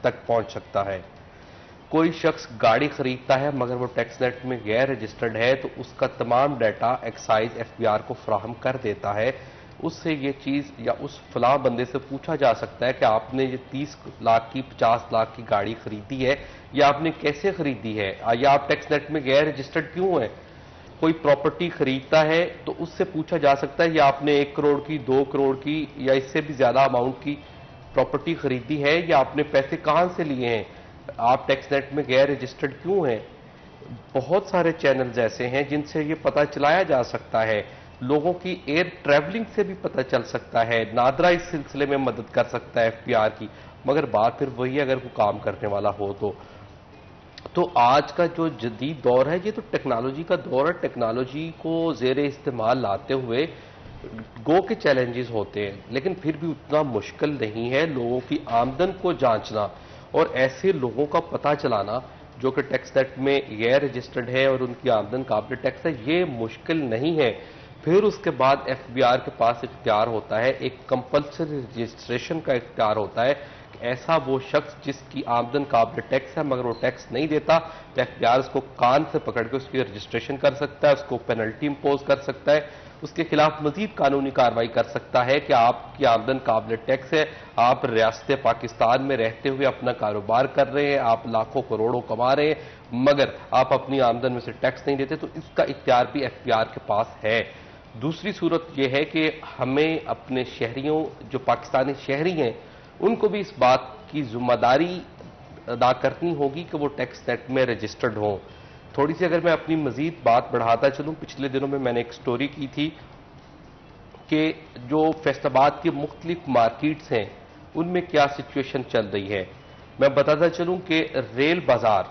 तक पहुंच सकता है। कोई शख्स गाड़ी खरीदता है मगर वो टैक्स नेट में गैर रजिस्टर्ड है, तो उसका तमाम डाटा एक्साइज FPR को फराहम कर देता है। उससे ये चीज़ या उस फलां बंदे से पूछा जा सकता है कि आपने ये 30 लाख की 50 लाख की गाड़ी खरीदी है, या आपने कैसे खरीदी है, या आप टैक्स नेट में गैर रजिस्टर्ड क्यों है। कोई प्रॉपर्टी खरीदता है तो उससे पूछा जा सकता है, या आपने 1 करोड़ की, 2 करोड़ की या इससे भी ज्यादा अमाउंट की प्रॉपर्टी खरीदी है, या आपने पैसे कहां से लिए हैं, आप टैक्स नेट में गैर रजिस्टर्ड क्यों हैं। बहुत सारे चैनल्स ऐसे हैं जिनसे ये पता चलाया जा सकता है। लोगों की एयर ट्रैवलिंग से भी पता चल सकता है। नादरा इस सिलसिले में मदद कर सकता है FPR की, मगर बात फिर वही अगर कोई काम करने वाला हो तो। तो आज का जो जदीद दौर है ये तो टेक्नोलॉजी का दौर है। टेक्नोलॉजी को ज़ेरे इस्तेमाल लाते हुए गो के चैलेंजेस होते हैं, लेकिन फिर भी उतना मुश्किल नहीं है लोगों की आमदन को जांचना और ऐसे लोगों का पता चलाना जो कि टैक्स नेट में गैर रजिस्टर्ड है और उनकी आमदन काबिल टैक्स है। ये मुश्किल नहीं है। फिर उसके बाद एफबीआर के पास इख्तियार होता है, एक कंपल्सरी रजिस्ट्रेशन का इख्तियार होता है। ऐसा वो शख्स जिसकी आमदन काबिल टैक्स है मगर वो टैक्स नहीं देता, तो एफबीआर उसको कान से पकड़ के उसकी रजिस्ट्रेशन कर सकता है, उसको पेनल्टी इंपोज कर सकता है, उसके खिलाफ मजीद कानूनी कार्रवाई कर सकता है कि आपकी आमदन काबिल टैक्स है, आप रियासत पाकिस्तान में रहते हुए अपना कारोबार कर रहे हैं, आप लाखों करोड़ों कमा रहे हैं मगर आप अपनी आमदन में से टैक्स नहीं देते, तो इसका इख्तियार भी एफबीआर के पास है। दूसरी सूरत यह है कि हमें अपने शहरियों, जो पाकिस्तानी शहरी हैं, उनको भी इस बात की जिम्मेदारी अदा करनी होगी कि वो टैक्स नेट में रजिस्टर्ड हों। थोड़ी सी अगर मैं अपनी मजीद बात बढ़ाता चलूं, पिछले दिनों में मैंने एक स्टोरी की थी कि जो फैसलाबाद की मुख्तलिफ मार्केट्स हैं उनमें क्या सिचुएशन चल रही है। मैं बताता चलूं कि रेल बाजार,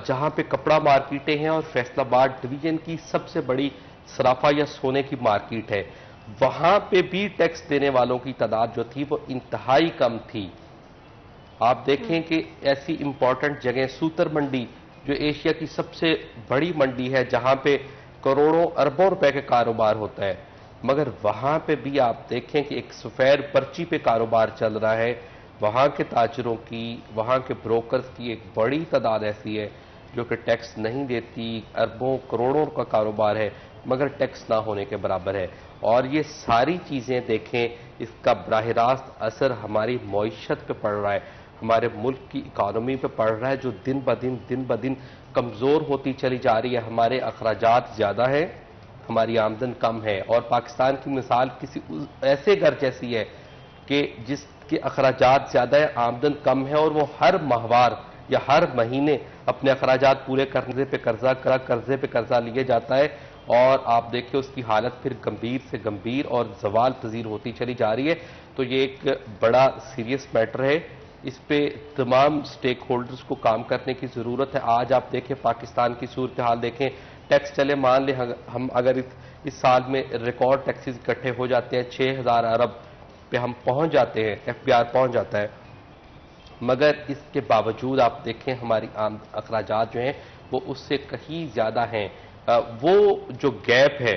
जहां पे कपड़ा मार्केटें हैं और फैसलाबाद डिवीजन की सबसे बड़ी सराफा या सोने की मार्केट है, वहां पे भी टैक्स देने वालों की तादाद जो थी वो इंतहाई कम थी। आप देखें कि ऐसी इंपॉर्टेंट जगह सूतर मंडी, जो एशिया की सबसे बड़ी मंडी है, जहां पे करोड़ों अरबों रुपए का कारोबार होता है, मगर वहां पे भी आप देखें कि एक सफेद पर्ची पे कारोबार चल रहा है। वहां के ताजरों की, वहां के ब्रोकर्स की एक बड़ी तादाद ऐसी है जो कि टैक्स नहीं देती, अरबों करोड़ों का कारोबार है मगर टैक्स ना होने के बराबर है। और ये सारी चीजें देखें, इसका बराह रास्त असर हमारी मईशत पे पड़ रहा है, हमारे मुल्क की इकानमी पे पड़ रहा है, जो दिन ब दिन कमजोर होती चली जा रही है। हमारे अखराजात ज्यादा है, हमारी आमदन कम है। और पाकिस्तान की मिसाल किसी ऐसे घर जैसी है कि जिसके अखराजात ज्यादा है, आमदन कम है, और वो हर माहवार या हर महीने अपने अखराजात पूरे करने पे कर्जा लिए जाता है। और आप देखिए उसकी हालत फिर गंभीर से गंभीर और जवाल पजीर होती चली जा रही है। तो ये एक बड़ा सीरियस मैटर है, इस पे तमाम स्टेक होल्डर्स को काम करने की जरूरत है। आज आप देखें पाकिस्तान की सूरत हाल देखें, टैक्स चले मान ले हम अगर इस साल में रिकॉर्ड टैक्सेस इकट्ठे हो जाते हैं, 6000 अरब पे हम पहुंच जाते हैं, एफबीआर पहुंच जाता है, मगर इसके बावजूद आप देखें हमारी अखराजात जो हैं वो उससे कहीं ज्यादा हैं। वो जो गैप है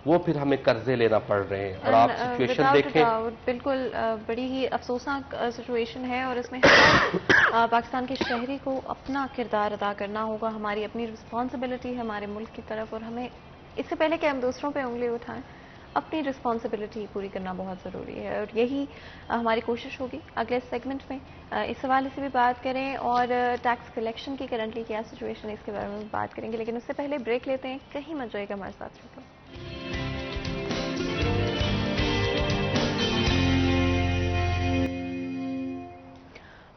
वो फिर हमें कर्जे लेना पड़ रहे हैं। और आप सिचुएशन देखें, बिल्कुल बड़ी ही अफसोसनाक सिचुएशन है और इसमें हर पाकिस्तान के शहरी को अपना किरदार अदा करना होगा। हमारी अपनी रिस्पॉन्सिबिलिटी है हमारे मुल्क की तरफ, और हमें इससे पहले कि हम दूसरों पे उंगली उठाएं, अपनी रिस्पॉन्सिबिलिटी पूरी करना बहुत ज़रूरी है। और यही हमारी कोशिश होगी अगले सेगमेंट में इस हवाले से भी बात करें, और टैक्स कलेक्शन की करंटली क्या सिचुएशन है इसके बारे में बात करेंगे। लेकिन उससे पहले ब्रेक लेते हैं, कहीं मत जाइएगा, हमारे साथ रहिएगा।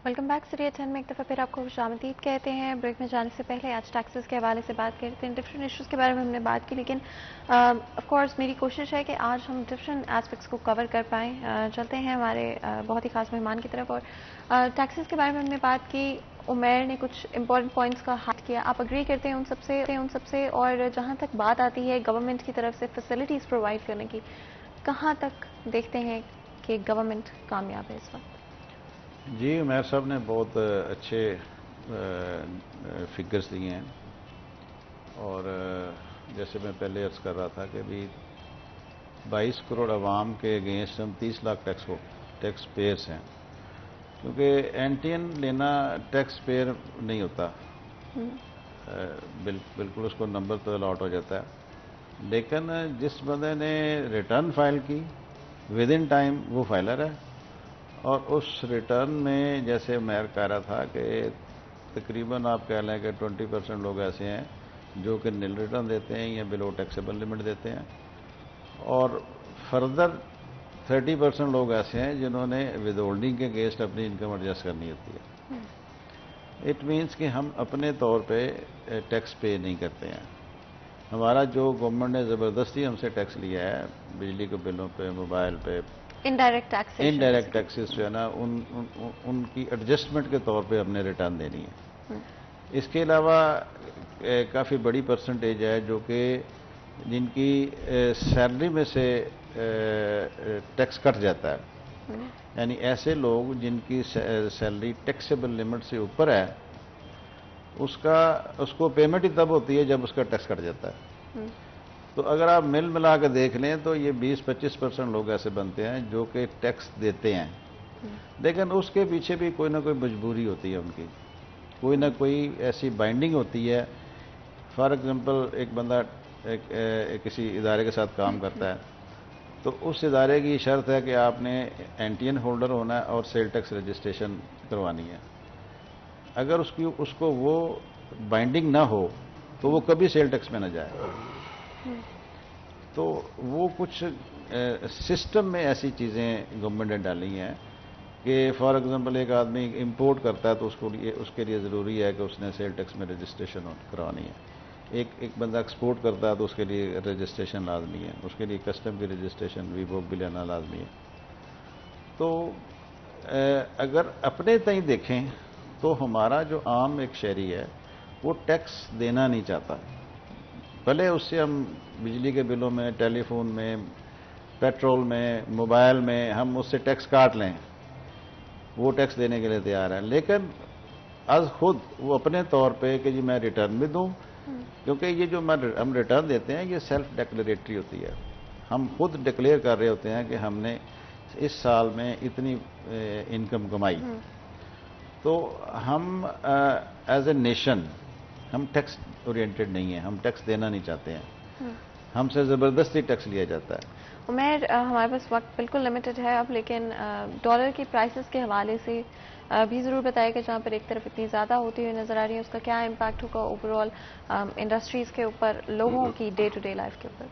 वेलकम बैक सीरिया 10 में एक दफ़ा फिर आपको खुशामदीद कहते हैं। ब्रेक में जाने से पहले आज टैक्सेस के हवाले से बात करते हैं। डिफरेंट इश्यूज़ के बारे में हमने बात की, लेकिन ऑफ कोर्स मेरी कोशिश है कि आज हम डिफरेंट एस्पेक्ट्स को कवर कर पाएँ। चलते हैं हमारे बहुत ही खास मेहमान की तरफ। और टैक्सेस के बारे में हमने बात की, उमैर ने कुछ इंपॉर्टेंट पॉइंट्स का हाथ किया। आप अग्री करते हैं उन सबसे और जहाँ तक बात आती है गवर्नमेंट की तरफ से फैसिलिटीज़ प्रोवाइड करने की, कहाँ तक देखते हैं कि गवर्नमेंट कामयाब है इस वक्त? जी, उमैर साहब ने बहुत अच्छे फिगर्स दिए हैं। और जैसे मैं पहले अर्ज कर रहा था कि अभी 22 करोड़ आवाम के अगेंस्ट हम 30 लाख टैक्स पेयर्स हैं, क्योंकि एंटीएन लेना टैक्स पेयर नहीं होता, बिल्कुल उसको नंबर तो अलॉट हो जाता है। लेकिन जिस बंदे ने रिटर्न फाइल की विद इन टाइम वो फाइलर है। और उस रिटर्न में जैसे मैं कह रहा था कि तकरीबन आप कह लें कि 20% लोग ऐसे हैं जो कि नील रिटर्न देते हैं या बिलो टैक्सेबल लिमिट देते हैं, और फर्दर 30% लोग ऐसे हैं जिन्होंने विद होल्डिंग के अगेंस्ट अपनी इनकम एडजस्ट करनी होती है। इट मीन्स कि हम अपने तौर पे टैक्स पे नहीं करते हैं। हमारा जो गवर्नमेंट ने ज़बरदस्ती हमसे टैक्स लिया है, बिजली के बिलों पे, मोबाइल पे, इनडायरेक्ट टैक्सेस जो है ना, उनकी एडजस्टमेंट के तौर पे हमने रिटर्न देनी है। इसके अलावा काफ़ी बड़ी परसेंटेज है जो कि जिनकी सैलरी में से टैक्स कट जाता है, यानी ऐसे लोग जिनकी सैलरी टैक्सेबल लिमिट से ऊपर है, उसको पेमेंट ही तब होती है जब उसका टैक्स कट जाता है। तो अगर आप मिल मिला के देख लें तो ये 20-25% लोग ऐसे बनते हैं जो कि टैक्स देते हैं, लेकिन उसके पीछे भी कोई ना कोई मजबूरी होती है उनकी, कोई ना कोई ऐसी बाइंडिंग होती है। फॉर एग्जांपल एक बंदा किसी इदारे के साथ काम करता है, तो उस इदारे की शर्त है कि आपने एनटीएन होल्डर होना है और सेल टैक्स रजिस्ट्रेशन करवानी है। अगर उसको वो बाइंडिंग ना हो तो वो कभी सेल टैक्स में ना जाए। तो वो कुछ सिस्टम में ऐसी चीज़ें गवर्नमेंट ने डाली हैं कि फॉर एग्जांपल एक आदमी इंपोर्ट करता है तो उसके लिए ज़रूरी है कि उसने सेल टैक्स में रजिस्ट्रेशन करवानी है। एक बंदा एक्सपोर्ट करता है तो उसके लिए रजिस्ट्रेशन लाजमी है, उसके लिए कस्टम की रजिस्ट्रेशन वीवो भी लेना लाजमी है। तो अगर अपने तय देखें तो हमारा जो आम एक शहरी है वो टैक्स देना नहीं चाहता, भले उससे हम बिजली के बिलों में, टेलीफोन में, पेट्रोल में, मोबाइल में हम उससे टैक्स काट लें, वो टैक्स देने के लिए तैयार है, लेकिन आज खुद वो अपने तौर पे कि जी मैं रिटर्न भी दूं, क्योंकि ये जो हम रिटर्न देते हैं ये सेल्फ डिक्लेरेटरी होती है। हम खुद डिक्लेयर कर रहे होते हैं कि हमने इस साल में इतनी इनकम कमाई। तो हम एज ए नेशन हम टैक्स ओरिएंटेड नहीं है, हम टैक्स देना नहीं चाहते हैं, हमसे ज़बरदस्ती टैक्स लिया जाता है। उमैर, हमारे पास वक्त बिल्कुल लिमिटेड है अब, लेकिन डॉलर की प्राइसेस के हवाले से भी ज़रूर बताया कि जहाँ पर एक तरफ इतनी ज़्यादा होती हुई नज़र आ रही है, उसका क्या इम्पैक्ट होगा ओवरऑल इंडस्ट्रीज़ के ऊपर, लोगों की डे टू डे लाइफ के ऊपर।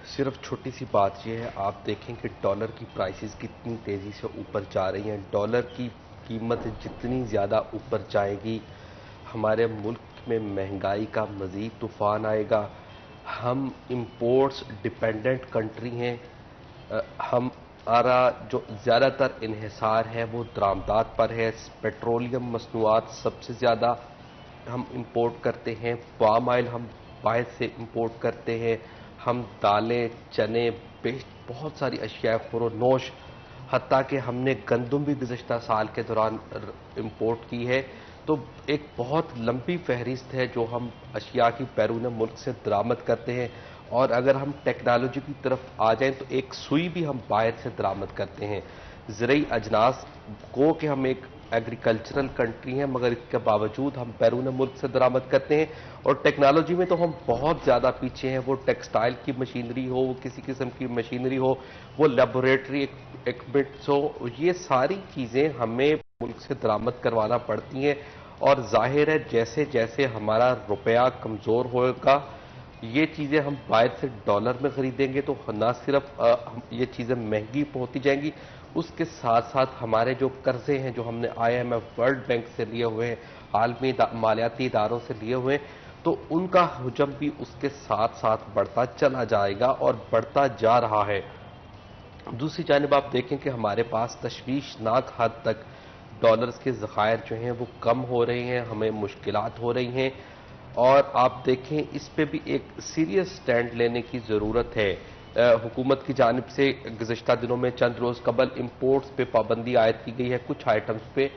सिर्फ छोटी सी बात यह है, आप देखें कि डॉलर की प्राइसेस कितनी तेज़ी से ऊपर जा रही हैं। डॉलर की कीमत जितनी ज़्यादा ऊपर जाएगी, हमारे मुल्क में महंगाई का मज़ीद तूफ़ान आएगा। हम इंपोर्ट्स डिपेंडेंट कंट्री हैं, हमारा जो ज़्यादातर इन्हिसार है वो दरामदात पर है। पेट्रोलियम मसनूआत सबसे ज़्यादा हम इंपोर्ट करते हैं, पाम ऑयल हम बाहर से इंपोर्ट करते हैं, हम दालें, चने, बहुत सारी अशिया, खुरोनोश, हत्ता कि हमने गंदम भी गुज़श्ता साल के दौरान इंपोर्ट की है। तो एक बहुत लंबी फहरिस्त है जो हम अशिया की बैरून मुल्क से दरामद करते हैं। और अगर हम टेक्नोलॉजी की तरफ आ जाएं तो एक सुई भी हम बाहर से दरामद करते हैं। ज़रूरी अजनास को कि हम एक एग्रीकल्चरल कंट्री हैं, मगर इसके बावजूद हम बैरून मुल्क से दरामद करते हैं। और टेक्नोलॉजी में तो हम बहुत ज़्यादा पीछे हैं, वो टेक्सटाइल की मशीनरी हो, वो किसी किस्म की मशीनरी हो, वो लेबोरेटरी इक्विपमेंट्स हो, ये सारी चीज़ें हमें मुल्क से दरामद करवाना पड़ती हैं। और जाहिर है जैसे जैसे हमारा रुपया कमज़ोर होगा, ये चीज़ें हम बाहर से डॉलर में ख़रीदेंगे तो न सिर्फ ये चीज़ें महंगी होती जाएंगी, उसके साथ साथ हमारे जो कर्जे हैं जो हमने IMF, वर्ल्ड बैंक से लिए हुए हैं, आलमी मालियाती इदारों से लिए हुए हैं, तो उनका हुजम भी उसके साथ साथ बढ़ता चला जाएगा और बढ़ता जा रहा है। दूसरी जानिब आप देखें कि हमारे पास तशवीशनाक हद तक डॉलर्स के ज़खायर जो हैं वो कम हो रहे हैं, हमें मुश्किलात हो रही हैं। और आप देखें इस पे भी एक सीरियस स्टैंड लेने की ज़रूरत है। हुकूमत की जानिब से गुज़श्ता दिनों में चंद रोज़ कबल इंपोर्ट्स पे पाबंदी आयद की गई है कुछ आइटम्स पे।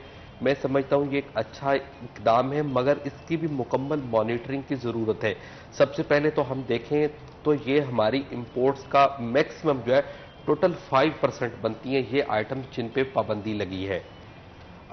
मैं समझता हूँ ये एक अच्छा इक़दाम है, मगर इसकी भी मुकम्मल मॉनिटरिंग की ज़रूरत है। सबसे पहले तो हम देखें तो ये हमारी इंपोर्ट्स का मैक्सिमम जो है टोटल 5% बनती हैं ये आइटम्स जिन पे पाबंदी लगी है।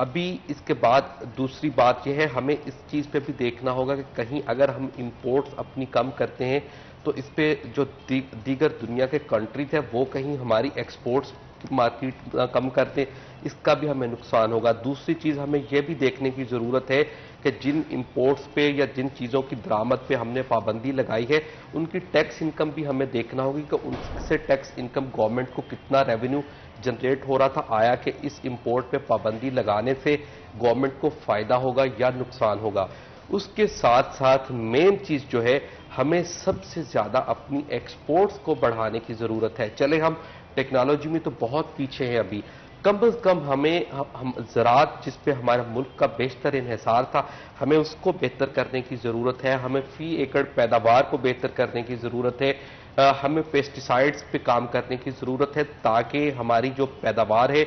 अभी इसके बाद दूसरी बात यह है, हमें इस चीज़ पे भी देखना होगा कि कहीं अगर हम इंपोर्ट्स अपनी कम करते हैं तो इस पे जो दीगर दुनिया के कंट्रीज है वो कहीं हमारी एक्सपोर्ट्स की मार्केट कम करते हैं, इसका भी हमें नुकसान होगा। दूसरी चीज़ हमें यह भी देखने की ज़रूरत है कि जिन इंपोर्ट्स पे या जिन चीज़ों की दरामद पे हमने पाबंदी लगाई है उनकी टैक्स इनकम भी हमें देखना होगी कि उनसे टैक्स इनकम गवर्नमेंट को कितना रेवेन्यू जनरेट हो रहा था, आया कि इस इंपोर्ट पे पाबंदी लगाने से गवर्नमेंट को फ़ायदा होगा या नुकसान होगा। उसके साथ साथ मेन चीज़ जो है, हमें सबसे ज़्यादा अपनी एक्सपोर्ट्स को बढ़ाने की ज़रूरत है। चले हम टेक्नोलॉजी में तो बहुत पीछे हैं अभी, कम अज कम हमें हम ज़राअत जिस पे हमारे मुल्क का बेशतर इन्हिसार था, हमें उसको बेहतर करने की ज़रूरत है। हमें फी एकड़ पैदावार को बेहतर करने की ज़रूरत है। हमें पेस्टिसाइड्स पे काम करने की ज़रूरत है ताकि हमारी जो पैदावार है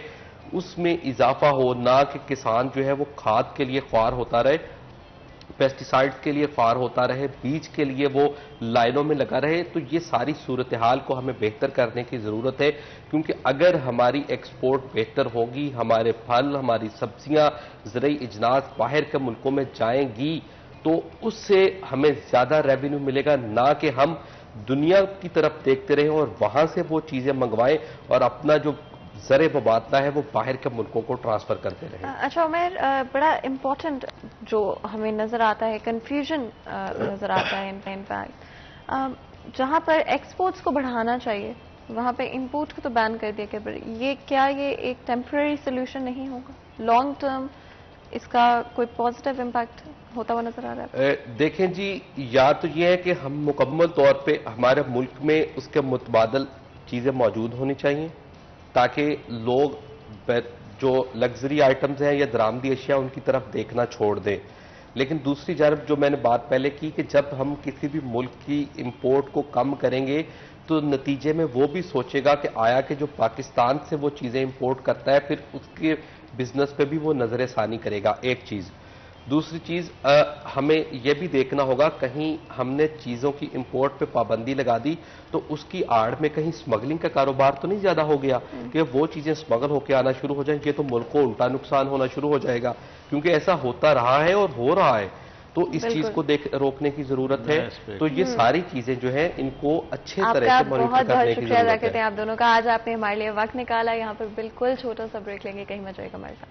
उसमें इजाफा हो, ना कि किसान जो है वो खाद के लिए ख्वार होता रहे, पेस्टिसाइड्स के लिए ख्वार होता रहे, बीज के लिए वो लाइनों में लगा रहे। तो ये सारी सूरत हाल को हमें बेहतर करने की ज़रूरत है, क्योंकि अगर हमारी एक्सपोर्ट बेहतर होगी, हमारे फल, हमारी सब्जियां, ज़रूरी इजनास बाहर के मुल्कों में जाएंगी, तो उससे हमें ज़्यादा रेवेन्यू मिलेगा, ना कि हम दुनिया की तरफ देखते रहें और वहां से वो चीज़ें मंगवाएं और अपना जो ज़रे मुबादला है वो बाहर के मुल्कों को ट्रांसफर करते रहें। अच्छा उमर, बड़ा इम्पोर्टेंट जो हमें नज़र आता है, कंफ्यूजन नज़र आता है इनफैक्ट, जहाँ पर एक्सपोर्ट्स को बढ़ाना चाहिए वहाँ पे इंपोर्ट को तो बैन कर दिया गया। ये एक टेम्पररी सोल्यूशन नहीं होगा? लॉन्ग टर्म इसका कोई पॉजिटिव इम्पैक्ट होता हुआ नजर आ रहा है? देखें जी, या तो ये है कि हम मुकम्मल तौर पे हमारे मुल्क में उसके मुतबादल चीज़ें मौजूद होनी चाहिए ताकि लोग जो लग्जरी आइटम्स हैं या दरामदी अशिया उनकी तरफ देखना छोड़ दें। लेकिन दूसरी जानब जो मैंने बात पहले की कि जब हम किसी भी मुल्क की इंपोर्ट को कम करेंगे तो नतीजे में वो भी सोचेगा कि आया कि जो पाकिस्तान से वो चीज़ें इंपोर्ट करता है फिर उसके बिजनेस पे भी वो नजर सानी करेगा, एक चीज़। दूसरी चीज़, हमें यह भी देखना होगा कहीं हमने चीज़ों की इंपोर्ट पे पाबंदी लगा दी तो उसकी आड़ में कहीं स्मगलिंग का कारोबार तो नहीं ज़्यादा हो गया कि वो चीज़ें स्मगल होकर आना शुरू हो जाएंगे तो मुल्क को उल्टा नुकसान होना शुरू हो जाएगा, क्योंकि ऐसा होता रहा है और हो रहा है। तो इस चीज को रोकने की जरूरत है। तो ये सारी चीजें जो है इनको अच्छे तरह से मॉनिटर करने की जरूरत है। आप दोनों का आज आपने हमारे लिए वक्त निकाला। यहाँ पर बिल्कुल छोटा सा ब्रेक लेंगे, कहीं मत जाइएगा हमारे साथ।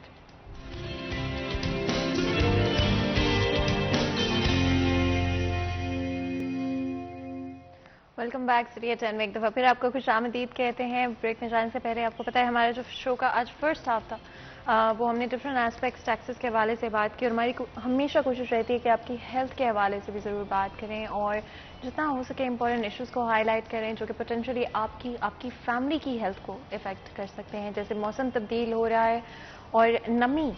वेलकम बैक सिटी 10 में एक दफा फिर आपको खुश आमदीद कहते हैं। ब्रेक में जाने से पहले आपको पता है हमारा जो शो का आज फर्स्ट हाफ था वो हमने डिफरेंट एस्पेक्ट्स टैक्सेस के हवाले से बात की और हमारी हमेशा कोशिश रहती है कि आपकी हेल्थ के हवाले से भी ज़रूर बात करें और जितना हो सके इंपॉर्टेंट इश्यूज़ को हाईलाइट करें जो कि पोटेंशियली आपकी फैमिली की हेल्थ को इफेक्ट कर सकते हैं। जैसे मौसम तब्दील हो रहा है और नमी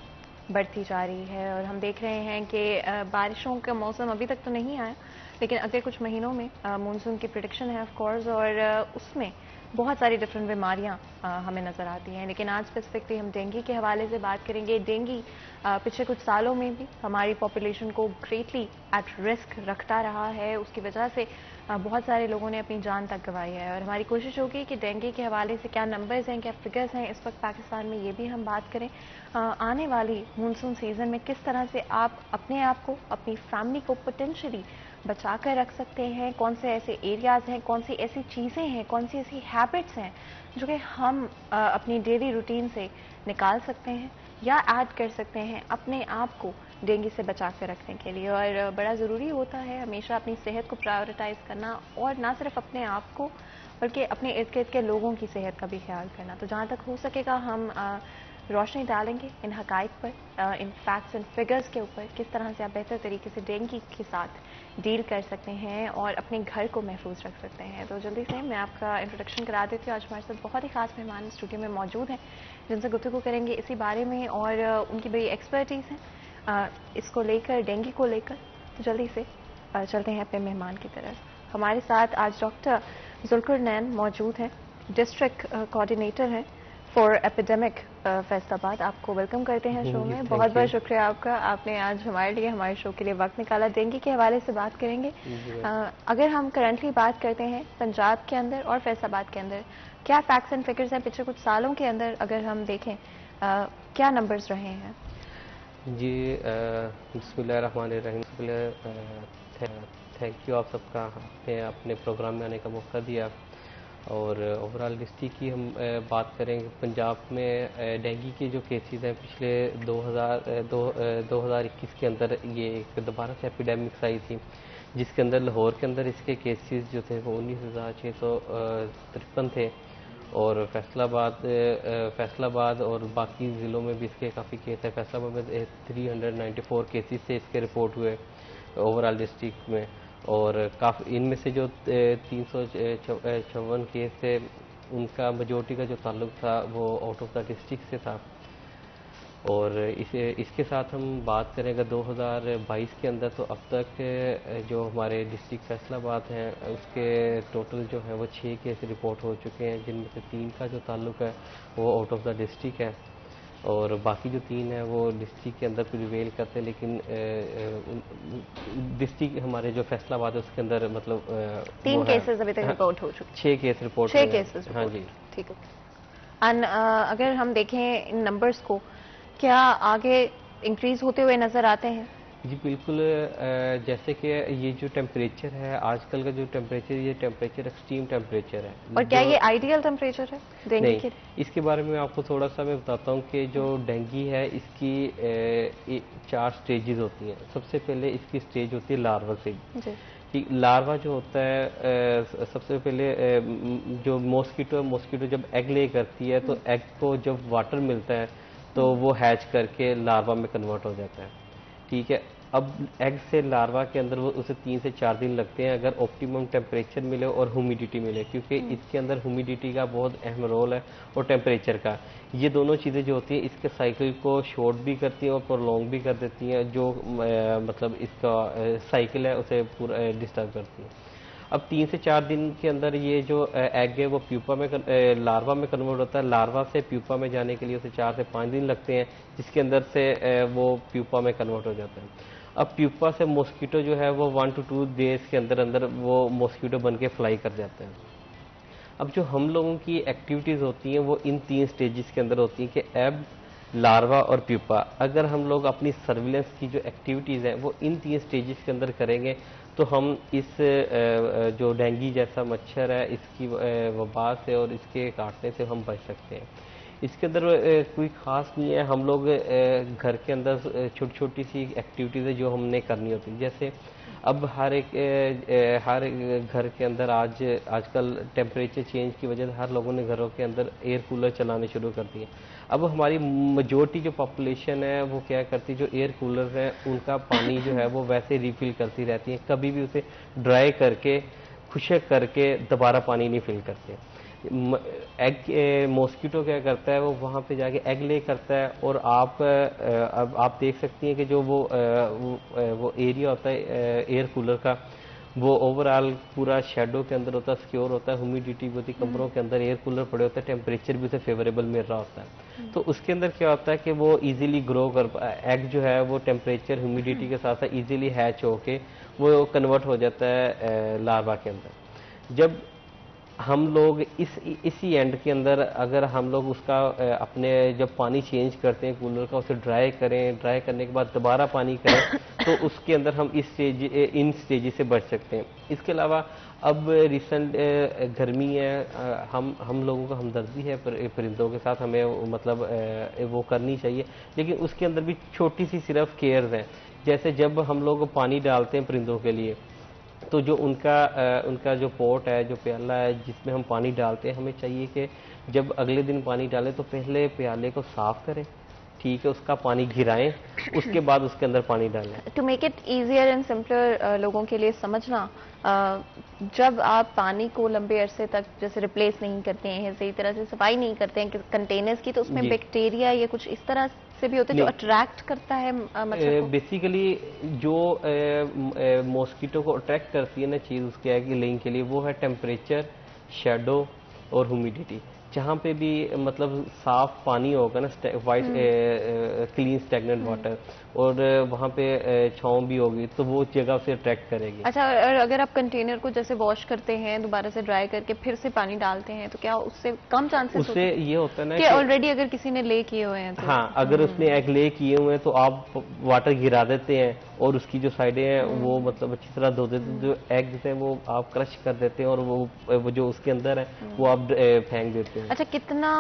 बढ़ती जा रही है और हम देख रहे हैं कि बारिशों का मौसम अभी तक तो नहीं आया, लेकिन अगले कुछ महीनों में मानसून की प्रेडिक्शन है ऑफ कोर्स और उसमें बहुत सारी डिफरेंट बीमारियां हमें नज़र आती हैं। लेकिन आज स्पेसिफिकली हम डेंगू के हवाले से बात करेंगे। डेंगू पिछले कुछ सालों में भी हमारी पॉपुलेशन को ग्रेटली एट रिस्क रखता रहा है। उसकी वजह से बहुत सारे लोगों ने अपनी जान तक गंवाई है और हमारी कोशिश होगी कि डेंगू के हवाले से क्या नंबर्स हैं, क्या फिगर्स हैं इस वक्त पाकिस्तान में, ये भी हम बात करें। आने वाली मानसून सीजन में किस तरह से आप अपने आप को, अपनी फैमिली को पोटेंशियली बचा कर रख सकते हैं, कौन से ऐसे एरियाज हैं, कौन सी ऐसी चीज़ें हैं, कौन सी ऐसी हैबिट्स हैं जो कि हम अपनी डेली रूटीन से निकाल सकते हैं या ऐड कर सकते हैं अपने आप को डेंगू से बचा कर रखने के लिए। और बड़ा ज़रूरी होता है हमेशा अपनी सेहत को प्रायोरिटाइज करना और ना सिर्फ अपने आप को बल्कि अपने इर्द गिर्द के लोगों की सेहत का भी ख्याल करना। तो जहाँ तक हो सकेगा हम रोशनी डालेंगे इन हकाइक पर, इन फैक्ट्स एंड फिगर्स के ऊपर, किस तरह से आप बेहतर तरीके से डेंगू के साथ डील कर सकते हैं और अपने घर को महफूज रख सकते हैं। तो जल्दी से मैं आपका इंट्रोडक्शन करा देती हूँ। आज हमारे साथ बहुत ही खास मेहमान स्टूडियो में मौजूद हैं जिनसे गुफ्तगू करेंगे इसी बारे में और उनकी बड़ी एक्सपर्टीज़ है इसको लेकर, डेंगू को लेकर। तो जल्दी से चलते हैं अपने मेहमान की तरफ। हमारे साथ आज डॉक्टर जुल्कुर नैन मौजूद हैं, डिस्ट्रिक्ट कोऑर्डिनेटर हैं फॉर एपिडेमिक फैसलाबाद। आपको वेलकम करते हैं शो में। बहुत बहुत शुक्रिया आपका, आपने आज हमारे लिए, हमारे शो के लिए वक्त निकाला। डेंगू के हवाले से बात करेंगे। अगर हम करंटली बात करते हैं पंजाब के अंदर और फैसलाबाद के अंदर, क्या फैक्ट्स एंड फिगर्स हैं पिछले कुछ सालों के अंदर अगर हम देखें क्या नंबर्स रहे हैं? जी बिस्मिल्लाहिर्रहमानिर्रहीम। थैंक यू आप सबका, आपने अपने प्रोग्राम में आने का मौका दिया। और ओवरऑल डिस्ट्रिक्ट की हम बात करें, पंजाब में डेंगू के जो केसेस हैं पिछले 2021 के अंदर ये एक दोबारा से एपिडेमिक्स आई थी जिसके अंदर लाहौर के अंदर इसके केसेस जो थे वो 19,653 थे और फैसलाबाद और बाकी ज़िलों में भी इसके काफ़ी केस हैं। फैसलाबाद में 394 केसेस से इसके रिपोर्ट हुए ओवरऑल डिस्ट्रिक्ट में और काफ़ी इनमें से जो 356 केस थे उनका मेजोरिटी का जो ताल्लुक था वो आउट ऑफ द डिस्ट्रिक्ट से था। और इसके साथ हम बात करें अगर 2022 के अंदर, तो अब तक जो हमारे डिस्ट्रिक्ट फैसलाबाद हैं उसके टोटल जो है वो 6 केस रिपोर्ट हो चुके हैं, जिनमें से 3 का जो ताल्लुक है वो आउट ऑफ द डिस्ट्रिक्ट है और बाकी जो 3 है वो डिस्ट्रिक्ट के अंदर प्रिवेल करते हैं, लेकिन डिस्ट्रिक्ट हमारे जो फैसलाबाद है उसके अंदर मतलब 3 केसेस अभी तक रिपोर्ट हो चुके हैं। 6 केस रिपोर्ट 6 केसेस। हाँ जी, ठीक है। एंड अगर हम देखें इन नंबर्स को, क्या आगे इंक्रीज होते हुए नजर आते हैं? जी बिल्कुल। जैसे कि ये जो टेम्परेचर है आजकल का, जो टेम्परेचर, ये टेम्परेचर एक्सट्रीम टेम्परेचर है। और क्या ये आइडियल टेम्परेचर है डेंगू के? इसके बारे में आपको थोड़ा सा मैं बताता हूँ कि जो डेंगी है इसकी 4 स्टेजेस होती हैं। सबसे पहले इसकी स्टेज होती है लार्वा स्टेज। ठीक, लार्वा जो होता है सबसे पहले जो मॉस्किटो जब एग ले करती है तो एग को जब वाटर मिलता है तो वो हैच करके लार्वा में कन्वर्ट हो जाता है। ठीक है, अब एग से लार्वा के अंदर वो उसे 3 से 4 दिन लगते हैं अगर ऑप्टिमम टेम्परेचर मिले और ह्यूमिडिटी मिले, क्योंकि इसके अंदर ह्यूमिडिटी का बहुत अहम रोल है और टेम्परेचर का। ये दोनों चीज़ें जो होती हैं इसके साइकिल को शॉर्ट भी करती हैं और प्रोलॉन्ग भी कर देती हैं, जो मतलब इसका साइकिल है उसे पूरा डिस्टर्ब करती हैं। अब 3 से 4 दिन के अंदर ये जो एग है वो प्यूपा में लार्वा में कन्वर्ट होता है। लार्वा से प्यूपा में जाने के लिए उसे 4 से 5 दिन लगते हैं, जिसके अंदर से वो प्यूपा में कन्वर्ट हो जाता है। अब प्यूपा से मॉस्किटो जो है वो 1 to 2 डेज के अंदर अंदर वो मॉस्किटो बन के फ्लाई कर जाते हैं। अब जो हम लोगों की एक्टिविटीज़ होती हैं वो इन 3 स्टेजेस के अंदर होती हैं कि एब, लार्वा और प्यूपा। अगर हम लोग अपनी सर्विलेंस की जो एक्टिविटीज़ हैं वो इन 3 स्टेजेस के अंदर करेंगे तो हम इस जो डेंगी जैसा मच्छर है इसकी वबा से और इसके काटने से हम बच सकते हैं। इसके अंदर कोई ख़ास नहीं है, हम लोग घर के अंदर छोटी छोटी सी एक्टिविटीज़ है जो हमने करनी होती है। जैसे अब हर एक घर के अंदर आजकल टेम्परेचर चेंज की वजह से हर लोगों ने घरों के अंदर एयर कूलर चलाने शुरू कर दिए। अब हमारी मेजॉरिटी जो पॉपुलेशन है वो क्या करती है, जो एयर कूलर है उनका पानी जो है वो वैसे रिफ़िल करती रहती है, कभी भी उसे ड्राई करके खुशक करके दोबारा पानी नहीं फिल करते। एग मॉस्किटो क्या करता है, वो वहाँ पे जाके एग ले करता है और अब आप देख सकती हैं कि जो वो एरिया होता है एयर कूलर का, वो ओवरऑल पूरा शेडो के अंदर होता है, सिक्योर होता है, ह्यूमिडिटी भी होती है, कमरों के अंदर एयर कूलर पड़े होते हैं, टेम्परेचर भी उसे फेवरेबल मिल रहा होता है। तो उसके अंदर क्या होता है कि वो इजीली ग्रो कर, एग जो है वो टेम्परेचर ह्यूमिडिटी के साथ साथ इजीली हैच होके वो कन्वर्ट हो जाता है लार्वा के अंदर। जब हम लोग इसी एंड के अंदर अगर हम लोग उसका अपने जब पानी चेंज करते हैं कूलर का, उसे ड्राई करें, ड्राई करने के बाद दोबारा पानी करें तो उसके अंदर हम इन स्टेज से बच सकते हैं। इसके अलावा अब रिसेंट गर्मी है, हम लोगों का हमदर्दी है परिंदों के साथ, हमें मतलब वो करनी चाहिए, लेकिन उसके अंदर भी छोटी सी सिर्फ केयर्स हैं। जैसे जब हम लोग पानी डालते हैं परिंदों के लिए तो जो उनका जो पॉट है, जो प्याला है जिसमें हम पानी डालते हैं, हमें चाहिए कि जब अगले दिन पानी डालें तो पहले प्याले को साफ करें, ठीक है, उसका पानी गिराएं, उसके बाद उसके अंदर पानी डालें। To make it easier and simpler लोगों के लिए समझना, जब आप पानी को लंबे अरसे तक जैसे रिप्लेस नहीं करते हैं, सही तरह से सफाई नहीं करते हैं कंटेनर्स की, तो उसमें बैक्टीरिया या कुछ इस तरह से भी होते हैं जो अट्रैक्ट करता है मच्छर को? बेसिकली जो मॉस्किटो को अट्रैक्ट करती है ना चीज़ उसके एग लेइंग के लिए, वो है टेम्परेचर, शेडो और ह्यूमिडिटी। जहाँ पे भी मतलब साफ पानी होगा ना, वाइट क्लीन स्टैग्नेंट वाटर, और वहाँ पे छाँव भी होगी तो वो जगह से अट्रैक्ट करेगी। अच्छा, और अगर आप कंटेनर को जैसे वॉश करते हैं, दोबारा से ड्राई करके फिर से पानी डालते हैं, तो क्या उससे कम चांसेस उससे ये होता है ना कि ऑलरेडी अगर किसी ने ले किए हुए हैं तो? हाँ, अगर उसने एग ले किए हुए हैं तो आप वाटर गिरा देते हैं और उसकी जो साइडें हैं वो मतलब अच्छी तरह धो देते हैं, जो एग्स हैं वो आप क्रश कर देते हैं और वो जो उसके अंदर है वो आप फेंक देते हैं। अच्छा, कितना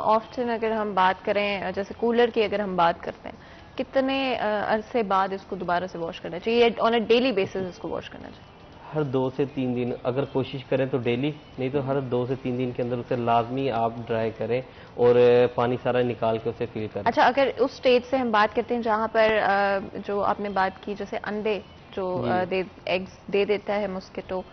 ऑफ्टन अगर हम बात करें, जैसे कूलर की अगर हम बात करते हैं, कितने अरसे बाद इसको दोबारा से वॉश करना चाहिए, ऑन अ डेली बेसिस इसको वॉश करना चाहिए? हर 2 से 3 दिन, अगर कोशिश करें तो डेली, नहीं तो हर 2 से 3 दिन के अंदर उसे लाजमी आप ड्राई करें और पानी सारा निकाल के उसे फिल करें। अच्छा, अगर उस स्टेज से हम बात करते हैं जहाँ पर जो आपने बात की, जैसे अंडे जो एग्स दे देता है मॉस्किटो,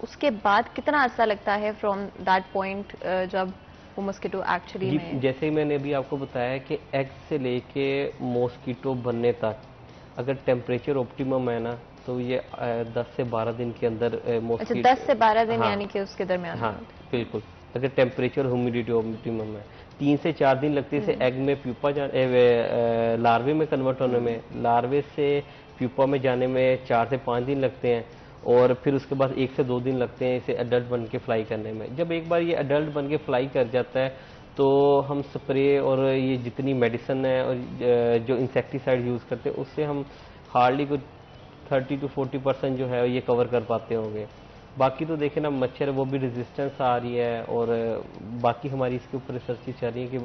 उसके बाद कितना अर्सा लगता है फ्रॉम दैट पॉइंट जब वो मॉस्किटो एक्चुअली में? जैसे ही मैंने अभी आपको बताया कि एग से लेके मॉस्किटो बनने तक अगर टेम्परेचर ऑप्टिमम है ना तो ये 10 से 12 दिन के अंदर अच्छा, 10 से 12 दिन, हाँ, यानी कि उसके दरमियान? हाँ बिल्कुल। अगर टेम्परेचर ह्यूमिडिटी ऑप्टिमम है 3 से 4 दिन लगते हैं एग में प्यूपा लार्वे में कन्वर्ट होने में। लार्वे से प्यूपा में जाने में 4 से 5 दिन लगते हैं और फिर उसके बाद 1 से 2 दिन लगते हैं इसे अडल्ट बन के फ्लाई करने में। जब एक बार ये अडल्ट बन के फ्लाई कर जाता है तो हम स्प्रे और ये जितनी मेडिसिन है और जो इंसेक्टिसाइड यूज़ करते हैं उससे हम हार्डली कुछ 30 to 40% जो है ये कवर कर पाते होंगे। बाकी तो देखें ना, मच्छर वो भी रेजिस्टेंस आ रही है और बाकी हमारी इसके ऊपर रिसर्च चल रही है कि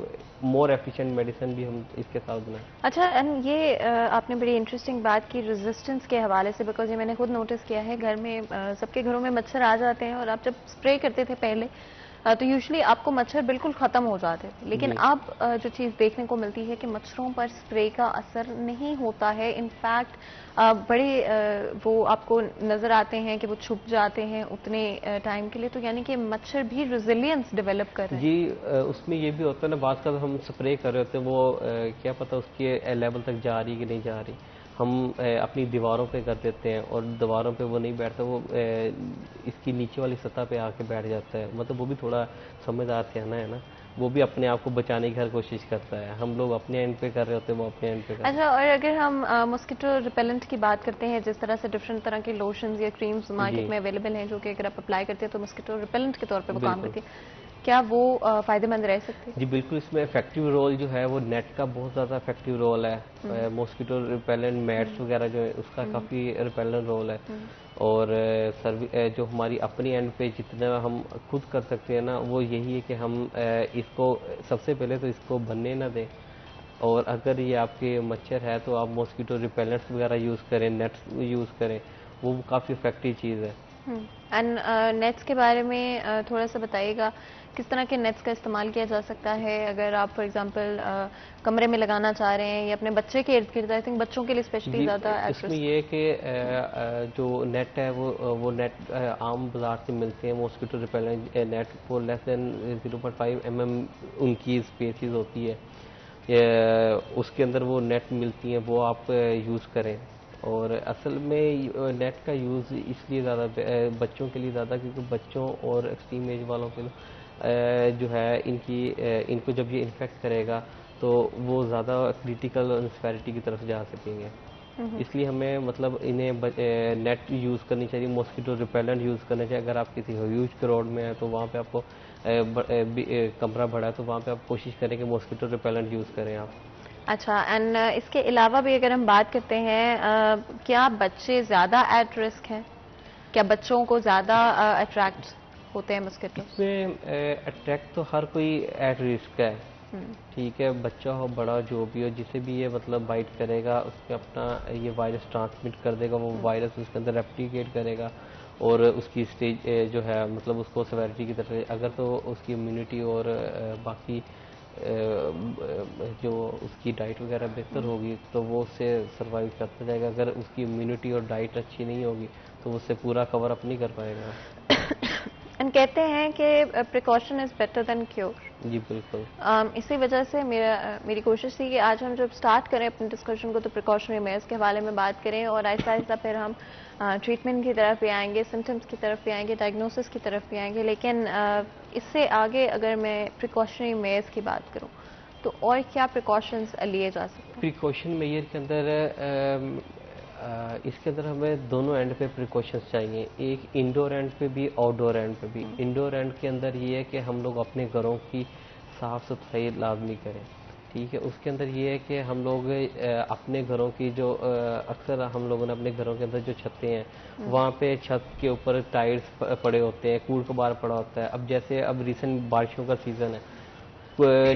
मोर एफिशिएंट मेडिसिन भी हम इसके साथ बनाएं। अच्छा, एंड ये आपने बड़ी इंटरेस्टिंग बात की रेजिस्टेंस के हवाले से, बिकॉज ये मैंने खुद नोटिस किया है घर में सबके घरों में मच्छर आ जाते हैं और आप जब स्प्रे करते थे पहले तो यूजुअली आपको मच्छर बिल्कुल खत्म हो जाते थे, लेकिन अब जो चीज़ देखने को मिलती है कि मच्छरों पर स्प्रे का असर नहीं होता है। इनफैक्ट बड़े वो आपको नजर आते हैं कि वो छुप जाते हैं उतने टाइम के लिए, तो यानी कि मच्छर भी रेजिलियंस डेवलप कर रहे हैं। जी, उसमें ये भी होता है ना, बात का हम स्प्रे कर रहे होते हैं वो क्या पता उसके लेवल तक जा रही है कि नहीं जा रही। हम अपनी दीवारों पे कर देते हैं और दीवारों पे वो नहीं बैठता, वो इसकी नीचे वाली सतह पे आके बैठ जाता है। मतलब वो भी थोड़ा समझदार सियाना है ना, वो भी अपने आप को बचाने की हर कोशिश करता है। हम लोग अपने एंड पे कर रहे होते हैं, वो अपने एंड पे कर रहे हैं। अच्छा, और अगर हम मॉस्किटो रिपेलेंट की बात करते हैं, जिस तरह से डिफरेंट तरह के लोशंस या क्रीम्स मार्केट में अवेलेबल हैं जो कि अगर आप अप्लाई करते हैं तो मॉस्किटो रिपेलेंट के तौर पे वो काम करती है, क्या वो फायदेमंद रह सकते हैं? जी बिल्कुल, इसमें इफेक्टिव रोल जो है वो नेट का बहुत ज़्यादा इफेक्टिव रोल है। मॉस्किटो रिपेलेंट मैट्स वगैरह जो है उसका काफ़ी रिपेलेंट रोल है। और जो हमारी अपनी एंड पे जितना हम खुद कर सकते हैं ना, वो यही है कि हम इसको सबसे पहले तो इसको बनने ना दें। और अगर ये आपके मच्छर है तो आप मॉस्किटो रिपेलेंट्स वगैरह यूज़ करें, नेट्स यूज़ करें, वो काफ़ी इफेक्टिव चीज़ है। एंड नेट्स के बारे में थोड़ा सा बताइएगा, किस तरह के नेट्स का इस्तेमाल किया जा सकता है अगर आप फॉर एग्जांपल कमरे में लगाना चाह रहे हैं या अपने बच्चे के इर्द गिर्द? आई थिंक बच्चों के लिए स्पेशली ज़्यादा इसमें ये है कि जो नेट है वो नेट आम बाजार से मिलते हैं। मॉस्किटो रिपेलेंट नेट वो लेस देन 0.5 mm उनकी स्पेसिस होती है, उसके अंदर वो नेट मिलती हैं, वो आप यूज़ करें। और असल में नेट का यूज़ इसलिए ज़्यादा बच्चों के लिए ज़्यादा, क्योंकि बच्चों और एक्सट्रीम एज वालों के लिए जो है इनको जब ये इन्फेक्ट करेगा तो वो ज़्यादा क्रिटिकल इंसेवेरिटी की तरफ जा सकेंगे। इसलिए हमें मतलब इन्हें नेट यूज़ करनी चाहिए, मॉस्किटो रिपेलेंट यूज़ करना चाहिए। अगर आप किसी ह्यूज क्राउड में हैं तो वहाँ पे आपको कमरा बड़ा है तो वहाँ पे आप कोशिश करें कि मॉस्किटो रिपेलेंट यूज़ करें आप। अच्छा, एंड इसके अलावा भी अगर हम बात करते हैं, क्या बच्चे ज़्यादा एट रिस्क हैं? क्या बच्चों को ज़्यादा अट्रैक्ट होते हैं मॉस्किटो? इसमें अट्रैक्ट तो हर कोई एट रिस्क है, ठीक है, बच्चा हो बड़ा जो भी हो, जिसे भी ये मतलब बाइट करेगा उसमें अपना ये वायरस ट्रांसमिट कर देगा, वो वायरस उसके अंदर रेप्लिकेट करेगा और उसकी स्टेज जो है मतलब उसको सेवेरिटी की तरफ, अगर तो उसकी इम्यूनिटी और बाकी जो उसकी डाइट वगैरह बेहतर होगी तो वो उससे सर्वाइव करता जाएगा। अगर उसकी इम्यूनिटी और डाइट अच्छी नहीं होगी तो उससे पूरा कवर अप नहीं कर पाएगा। एंड कहते हैं कि precaution is better than cure. जी बिल्कुल। इसी वजह से मेरी कोशिश थी कि आज हम जब स्टार्ट करें अपने डिस्कशन को तो प्रिकॉशनरी मेयर्स के हवाले में बात करें और आहिस्ता आहिस्ता फिर हम ट्रीटमेंट की तरफ भी आएंगे, सिम्टम्स की तरफ भी आएंगे, डायग्नोसिस की तरफ भी आएंगे। लेकिन इससे आगे अगर मैं प्रिकॉशनरी मेयर्स की बात करूं तो और क्या प्रिकॉशंस लिए जा सकते हैं? प्रिकॉशन मेयर के अंदर इसके अंदर हमें दोनों एंड पे प्रिकॉशंस चाहिए, एक इंडोर एंड पे भी आउटडोर एंड पे भी। इंडोर एंड के अंदर ये है कि हम लोग अपने घरों की साफ़ सफाई लाजमी करें, ठीक है। उसके अंदर ये है कि हम लोग अपने घरों की जो अक्सर हम लोगों ने अपने घरों के अंदर जो छतें हैं वहाँ पे छत के ऊपर टाइल्स पड़े होते हैं, कूड़ कबार पड़ा होता है। अब जैसे अब रिसेंट बारिशों का सीज़न है,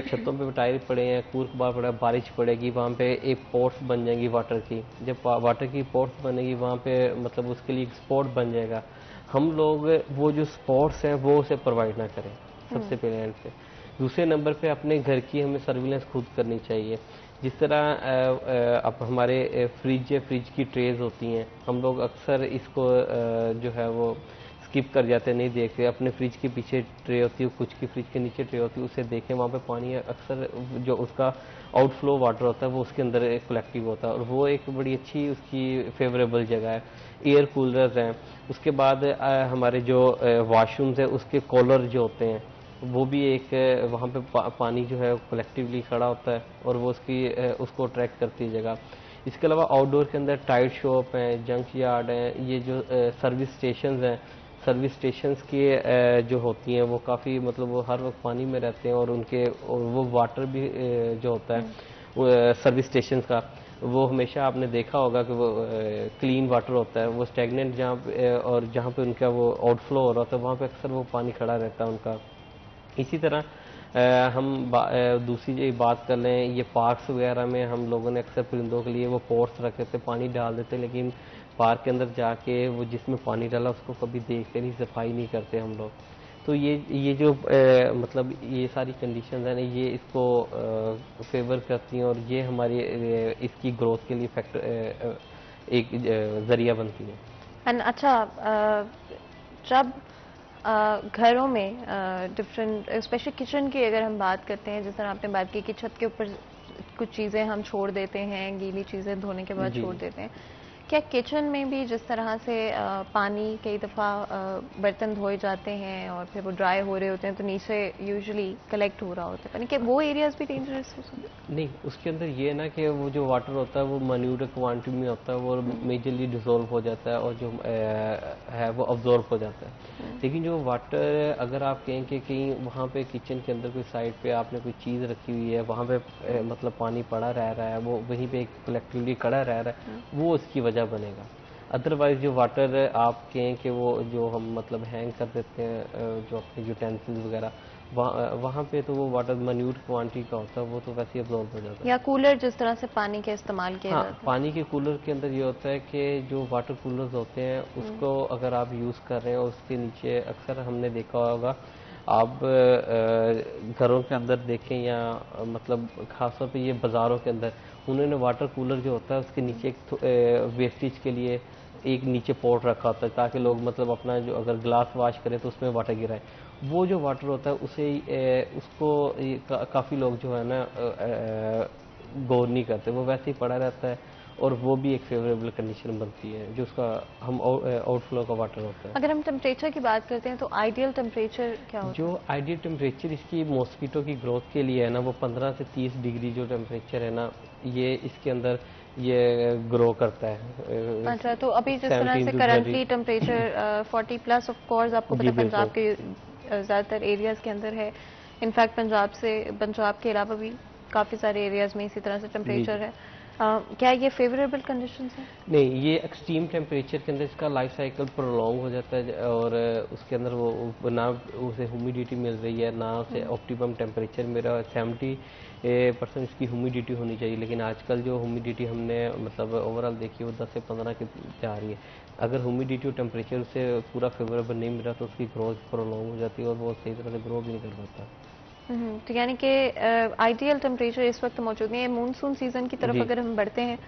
छतों पे टाइल पड़े हैं, कूड़ कबार पड़ा है, बारिश पड़ेगी, वहाँ पे एक पोर्ट्स बन जाएंगी वाटर की। जब वाटर की पोर्ट्स बनेगी वहाँ पे मतलब उसके लिए एक स्पॉट बन जाएगा। हम लोग वो जो स्पॉट्स हैं वो उसे प्रोवाइड ना करें सबसे पहले एंड पे। दूसरे नंबर पे अपने घर की हमें सर्विलेंस खुद करनी चाहिए। जिस तरह अब हमारे फ्रिज की ट्रेज होती हैं, हम लोग अक्सर इसको जो है वो स्किप कर जाते हैं, नहीं देखते। अपने फ्रिज के पीछे ट्रे होती है, कुछ की फ्रिज के नीचे ट्रे होती है, उसे देखें, वहाँ पे पानी अक्सर जो उसका आउटफ्लो वाटर होता है वो उसके अंदर कलेक्टिव होता है, और वो एक बड़ी अच्छी उसकी फेवरेबल जगह है। एयर कूलर्स हैं। उसके बाद हमारे जो वाशरूम्स है उसके कॉलर जो होते हैं वो भी एक वहाँ पे पानी जो है कलेक्टिवली खड़ा होता है और वो उसको अट्रैक्ट करती है जगह। इसके अलावा आउटडोर के अंदर टाइड शॉप हैं, जंक यार्ड हैं, ये जो सर्विस स्टेशंस हैं, सर्विस स्टेशंस की जो होती हैं वो काफ़ी मतलब वो हर वक्त पानी में रहते हैं, और वो वाटर भी जो होता है सर्विस स्टेशंस का, वो हमेशा आपने देखा होगा कि वो क्लीन वाटर होता है। वो स्टैगनेंट जहाँ पे और जहाँ पे उनका वो आउटफ्लो हो रहा होता है वहाँ पे अक्सर वो पानी खड़ा रहता है उनका। इसी तरह दूसरी बात कर लें, ये पार्क्स वगैरह में हम लोगों ने अक्सर परिंदों के लिए वो पोट्स रखे थे, पानी डाल देते, लेकिन पार्क के अंदर जाके वो जिसमें पानी डाला उसको कभी देखते नहीं, सफाई नहीं करते हम लोग। तो ये जो मतलब ये सारी कंडीशंस हैं ना, ये इसको फेवर करती हैं और ये हमारी इसकी ग्रोथ के लिए एक जरिया बनती है। एंड अच्छा, जब घरों में डिफरेंट स्पेशली किचन की अगर हम बात करते हैं, जिस तरह आपने बात की कि छत के ऊपर कुछ चीज़ें हम छोड़ देते हैं, गीली चीज़ें धोने के बाद छोड़ देते हैं, क्या किचन में भी जिस तरह से पानी कई दफ़ा बर्तन धोए जाते हैं और फिर वो ड्राई हो रहे होते हैं तो नीचे यूजुअली कलेक्ट हो रहा होता है, क्या वो एरियाज भी डेंजरस हो सकते हैं? नहीं, उसके अंदर ये है ना कि वो जो वाटर होता है वो माइन्यूट क्वांटिटी में होता है, वो मेजरली डिसॉल्व हो जाता है और जो है वो अब्जॉर्ब हो जाता है। लेकिन जो वाटर अगर आप कहें कि कहीं वहाँ पे किचन के अंदर कोई साइड पे आपने कोई चीज़ रखी हुई है, वहाँ पे मतलब पानी पड़ा रह रहा है, वो वहीं पे कलेक्टिवली खड़ा रह रहा है, वो उसकी वजह बनेगा। अदरवाइज जो वाटर आप कहें कि वो जो हम मतलब हैंग कर देते हैं जो अपने यूटेंसिल्स वगैरह, वहाँ पे तो वो वाटर माइन्यूट क्वांटिटी का होता है, वो तो वैसे ही अब्जॉर्ब हो जाता है। या कूलर जिस तरह से पानी का इस्तेमाल किया जाता है, पानी के कूलर के अंदर ये होता है कि जो वाटर कूलर्स होते हैं उसको अगर आप यूज़ कर रहे हैं, उसके नीचे अक्सर हमने देखा होगा, आप घरों के अंदर देखें या मतलब खासतौर पे ये बाज़ारों के अंदर उन्होंने वाटर कूलर जो होता है उसके नीचे एक वेस्टेज के लिए एक नीचे पॉट रखा होता है, ताकि लोग मतलब अपना जो अगर ग्लास वॉश करें तो उसमें वाटर गिराए। वो जो वाटर होता है उसको काफ़ी लोग जो है ना गौर नहीं करते, वो वैसे ही पड़ा रहता है और वो भी एक फेवरेबल कंडीशन बनती है जो उसका हम आउटफ्लो का वाटर होता है। अगर हम टेम्परेचर की बात करते हैं तो आइडियल टेम्परेचर क्या होता है? जो आइडियल टेम्परेचर इसकी मॉस्किटो की ग्रोथ के लिए है ना, वो 15 से 30 डिग्री जो टेम्परेचर है ना, ये इसके अंदर ये ग्रो करता है। अच्छा, तो अभी जिस तरह से currently temperature 40 plus of course आपको पता पंजाब के ज़्यादातर एरियाज़ के अंदर है, इनफैक्ट पंजाब के अलावा भी काफ़ी सारे एरियाज़ में इसी तरह से टेम्परेचर है। क्या ये फेवरेबल कंडीशंस हैं? नहीं, ये एक्सट्रीम टेम्परेचर के अंदर इसका लाइफ साइकिल प्रोलॉन्ग हो जाता है और उसके अंदर वो ना उसे ह्यूमिडिटी मिल रही है, ना उसे ऑप्टिमम टेम्परेचर मेरा 70% इसकी ह्यूमिडिटी होनी चाहिए, लेकिन आजकल जो ह्यूमिडिटी हमने मतलब ओवरऑल देखी वो 10 से 15 के जा रही है। अगर ह्यूमिडिटी और टेम्परेचर उसे पूरा फेवरेबल नहीं मिला तो उसकी ग्रोथ प्रोलॉन्ग हो जाती है और वो सही तरह से ग्रो भी नहीं कर पाता। तो यानी कि आइडियल टेम्परेचर इस वक्त मौजूद नहीं है। मानसून सीजन की तरफ अगर हम बढ़ते हैं,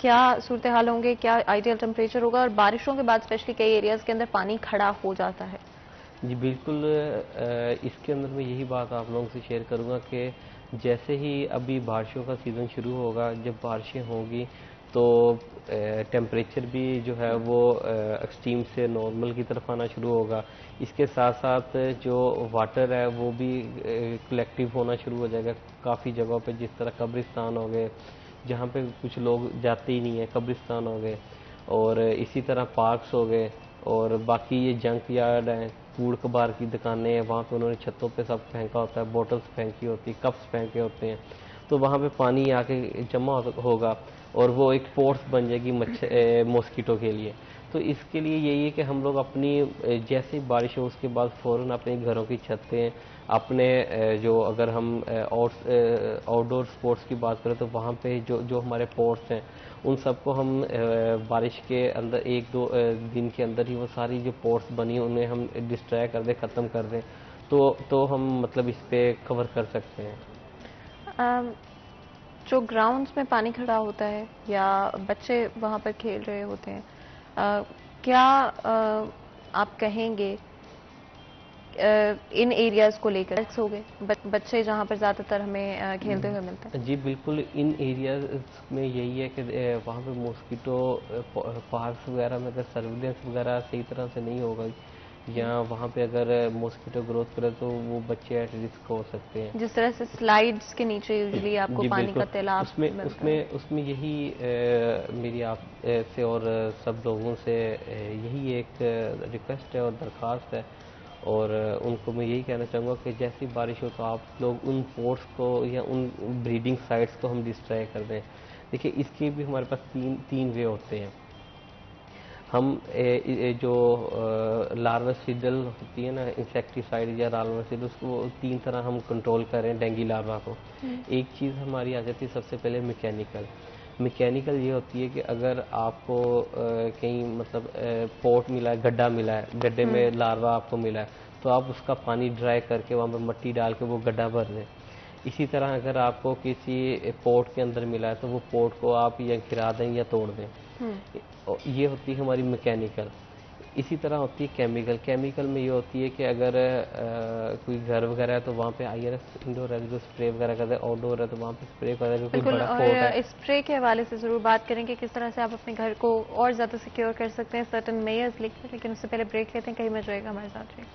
क्या सूरत हाल होंगे, क्या आइडियल टेम्परेचर होगा? और बारिशों के बाद स्पेशली कई एरियाज के अंदर पानी खड़ा हो जाता है। जी बिल्कुल, इसके अंदर मैं यही बात आप लोगों से शेयर करूंगा कि जैसे ही अभी बारिशों का सीज़न शुरू होगा, जब बारिशें होंगी तो टेम्परेचर भी जो है वो एक्सट्रीम से नॉर्मल की तरफ आना शुरू होगा। इसके साथ साथ जो वाटर है वो भी कलेक्टिव होना शुरू हो जाएगा काफ़ी जगहों पे, जिस तरह कब्रिस्तान हो गए, जहाँ पे कुछ लोग जाते ही नहीं है, कब्रिस्तान हो गए, और इसी तरह पार्क्स हो गए, और बाकी ये जंक यार्ड हैं, कूड़ कबार की दुकानें हैं, वहाँ पे उन्होंने छतों पे सब फेंका होता है, बोटल्स फेंकी होती है, कप्स फेंके होते हैं, तो वहाँ पे पानी आके जमा होगा और वो एक फोर्स बन जाएगी मॉस्किटो के लिए। तो इसके लिए यही है कि हम लोग अपनी जैसे बारिश हो उसके बाद फ़ौरन अपने घरों की छतें, अपने जो अगर हम आउटडोर स्पोर्ट्स की बात करें तो वहाँ पे जो हमारे पोर्ट्स हैं उन सबको हम बारिश के अंदर 1-2 दिन के अंदर ही वो सारी जो पोर्ट्स बनी उन्हें हम डिस्ट्रैय कर दें, ख़त्म कर दें, तो हम मतलब इस पर कवर कर सकते हैं। जो ग्राउंड्स में पानी खड़ा होता है या बच्चे वहाँ पर खेल रहे होते हैं, क्या आप कहेंगे इन एरियाज को लेकर हो गए बच्चे जहाँ पर ज़्यादातर हमें खेलते हुए मिलते हैं? जी बिल्कुल, इन एरियाज में यही है कि वहाँ पे मॉस्किटो पार्क्स वगैरह में अगर सर्विलेंस वगैरह सही तरह से नहीं होगा या वहाँ पे अगर मॉस्किटो ग्रोथ करे तो वो बच्चे एट रिस्क हो सकते हैं। जिस तरह से स्लाइड्स के नीचे यूजुअली आपको पानी का तैलाब उसमें यही मेरी आप से और सब लोगों से यही एक रिक्वेस्ट है और दरख्वास्त है, और उनको मैं यही कहना चाहूँगा कि जैसी बारिश हो तो आप लोग उन पोर्ट्स को या उन ब्रीडिंग साइट्स को हम डिस्ट्रॉय कर दें। देखिए इसके भी हमारे पास तीन वे होते हैं। हम जो लार्वासीडल होती है ना, इंसेक्टिसाइड या लार्वासीडल, उसको 3 तरह हम कंट्रोल करें डेंगू लार्वा को। एक चीज़ हमारी आ जाती है सबसे पहले मैकेनिकल ये होती है कि अगर आपको कहीं मतलब पोर्ट मिला है, गड्ढा मिला है, गड्ढे में लार्वा आपको मिला है, तो आप उसका पानी ड्राई करके वहाँ पर मट्टी डाल के वो गड्ढा भर दें। इसी तरह अगर आपको किसी पोर्ट के अंदर मिला है तो वो पोर्ट को आप या गिरा दें या तोड़ दें। ये होती है हमारी मैकेनिकल। इसी तरह होती है केमिकल में ये होती है कि अगर कोई घर वगैरह है तो वहाँ पे IRS इंडोर रेजिडुअल स्प्रे वगैरह करते हैं, आउटडोर है तो वहाँ पे स्प्रे करें। बिल्कुल, और स्प्रे के हवाले से ज़रूर बात करेंगे किस तरह से आप अपने घर को और ज़्यादा सिक्योर कर सकते हैं सर्टन मेयर्स लिखकर, लेकिन उससे पहले ब्रेक लेते हैं। कहीं में जाएगा हमारे साथ रहिए।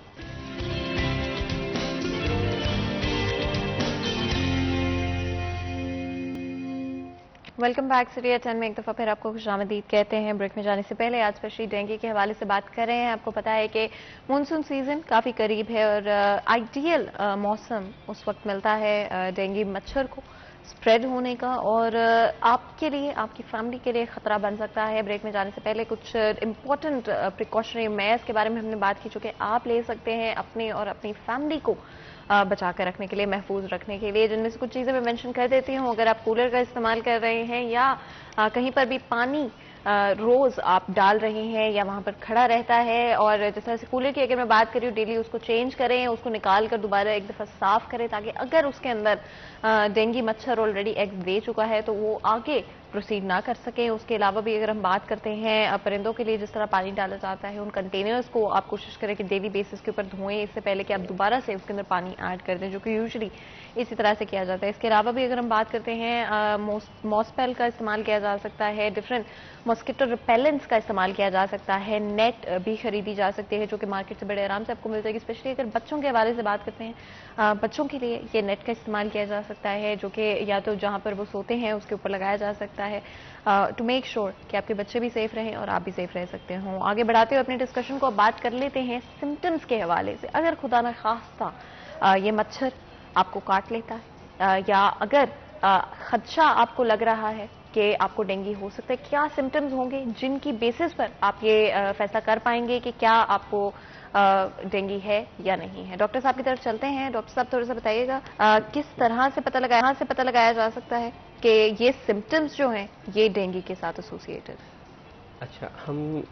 Welcome back. सीरिया 10 में एक दफ़ा फिर आपको खुशामदीद कहते हैं। ब्रेक में जाने से पहले आज स्पेशली डेंगू के हवाले से बात कर रहे हैं। आपको पता है कि मानसून सीज़न काफ़ी करीब है और आइडियल मौसम उस वक्त मिलता है डेंगू मच्छर को स्प्रेड होने का, और आपके लिए, आपकी फैमिली के लिए ख़तरा बन सकता है। ब्रेक में जाने से पहले कुछ इंपॉर्टेंट प्रिकॉशनरी मेयर्स के बारे में हमने बात की, चूँकि आप ले सकते हैं अपने और अपनी फैमिली को बचा कर रखने के लिए, महफूज रखने के लिए, जिनमें से कुछ चीज़ें मैं मेंशन कर देती हूँ। अगर आप कूलर का इस्तेमाल कर रहे हैं या कहीं पर भी पानी रोज़ आप डाल रहे हैं या वहाँ पर खड़ा रहता है, और जिस तरह से कूलर की अगर मैं बात करी हूँ, डेली उसको चेंज करें, उसको निकाल कर दोबारा एक दफ़ा साफ़ करें, ताकि अगर उसके अंदर डेंगू मच्छर ऑलरेडी एग्स दे चुका है तो वो आगे प्रोसीड ना कर सकें। उसके अलावा भी अगर हम बात करते हैं परिंदों के लिए जिस तरह पानी डाला जाता है, उन कंटेनर्स को आप कोशिश करें कि डेली बेसिस के ऊपर धोएं, इससे पहले कि आप दोबारा से उसके अंदर पानी ऐड कर दें, जो कि यूजुअली इसी तरह से किया जाता है। इसके अलावा भी अगर हम बात करते हैं मॉस्पेल का इस्तेमाल किया जा सकता है, डिफरेंट मॉस्किटो रिपेलेंट्स का इस्तेमाल किया जा सकता है, नेट भी खरीदी जा सकती है जो कि मार्केट से बड़े आराम से आपको मिल जाएगी। स्पेशली अगर बच्चों के हवाले से बात करते हैं, बच्चों के लिए ये नेट का इस्तेमाल किया जा सकता है, जो कि या तो जहाँ पर वो सोते हैं उसके ऊपर लगाया जा सकता है, टू मेक श्योर कि आपके बच्चे भी सेफ रहें और आप भी सेफ रह सकते हों। आगे बढ़ाते हुए अपने डिस्कशन को बात कर लेते हैं सिम्टम्स के हवाले से। अगर खुदा न खास्ता ये मच्छर आपको काट लेता है या अगर खदशा आपको लग रहा है कि आपको डेंगू हो सकता है, क्या सिम्टम्स होंगे जिनकी बेसिस पर आप ये फैसला कर पाएंगे कि क्या आपको डेंगू है या नहीं है? डॉक्टर साहब की तरफ चलते हैं। डॉक्टर साहब थोड़ा सा बताइएगा किस तरह से पता लगाया जा सकता है कि ये सिम्टम्स जो हैं ये डेंगू के साथ एसोसिएटेड है? अच्छा, हम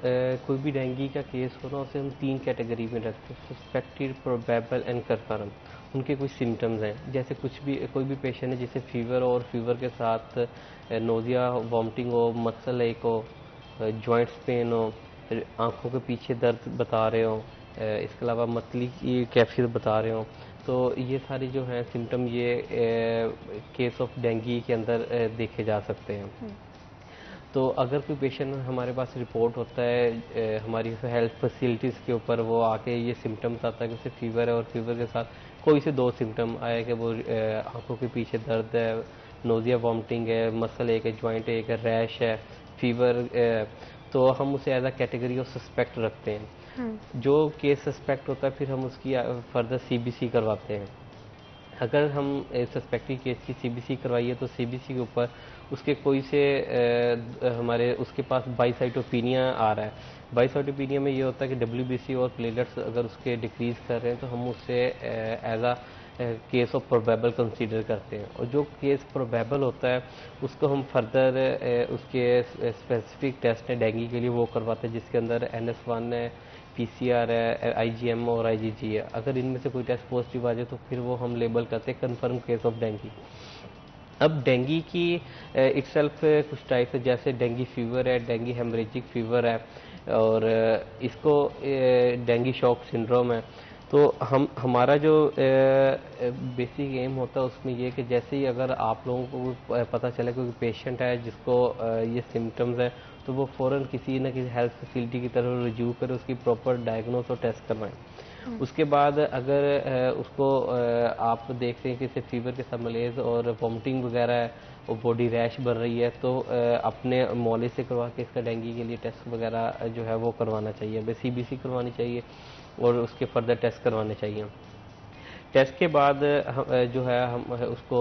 कोई भी डेंगू का केस हो ना, उसे हम 3 कैटेगरी में रखते हैं, सस्पेक्टेड, प्रोबेबल एंड कंफर्म। उनके कुछ सिम्टम्स हैं, जैसे कोई भी पेशेंट है जिसे फीवर हो और फीवर के साथ नोजिया, वॉमिटिंग हो, मसल एक हो, जॉइंट्स पेन हो, आंखों के पीछे दर्द बता रहे हो, इसके अलावा मतली की कैफियत बता रहे हो, तो ये सारी जो हैं सिम्टम ये केस ऑफ डेंगू के अंदर देखे जा सकते हैं। तो अगर कोई पेशेंट हमारे पास रिपोर्ट होता है हमारी हेल्थ फैसिलिटीज़ के ऊपर, वो आके ये सिम्टम्स आता है कि उसे फीवर है और फीवर के साथ कोई से 2 सिम्टम आए कि वो आंखों के पीछे दर्द है, नोजिया वॉमिटिंग है, मसल एक है, जॉइंट एक है, रैश है, फीवर, तो हम उसे as a category of suspect रखते हैं। जो केस सस्पेक्ट होता है फिर हम उसकी फर्दर CBC करवाते हैं। अगर हम सस्पेक्टेड केस की CBC करवाइए तो CBC के ऊपर उसके कोई से हमारे उसके पास बाइसाइटोपिनिया आ रहा है। बाइसाइटोपिनिया में ये होता है कि WBC और प्लेटलेट्स अगर उसके डिक्रीज कर रहे हैं तो हम उससे as a case of probable consider करते हैं, और जो केस प्रोबेबल होता है उसको हम फर्दर उसके स्पेसिफिक टेस्ट है डेंगू के लिए वो करवाते हैं, जिसके अंदर NS1 है, PCR है, IgM और IgG है। अगर इनमें से कोई टेस्ट पॉजिटिव आ जाए तो फिर वो हम लेबल करते हैं कंफर्म केस ऑफ डेंगू। अब डेंगू की इटसेल्फ कुछ टाइप है, जैसे डेंगू फीवर है, डेंगू हेमरेजिक फीवर है, और इसको डेंगू शॉक सिंड्रोम है। तो हमारा जो बेसिक एम होता है उसमें ये कि जैसे ही अगर आप लोगों को पता चले कोई पेशेंट है जिसको ये सिम्टम्स है, तो वो फ़ौरन किसी न किसी हेल्थ फैसिलिटी की तरफ रिज्यू करे, उसकी प्रॉपर डायग्नोस और टेस्ट करवाएं। उसके बाद अगर उसको आप देखते हैं कि इसे फीवर के साथ मलेज और वॉमिटिंग वगैरह है और बॉडी रैश बन रही है, तो अपने मौले से करवा के इसका डेंगू के लिए टेस्ट वगैरह जो है वो करवाना चाहिए, CBC करवानी चाहिए और उसके फर्दर टेस्ट करवाने चाहिए। टेस्ट के बाद जो है हम उसको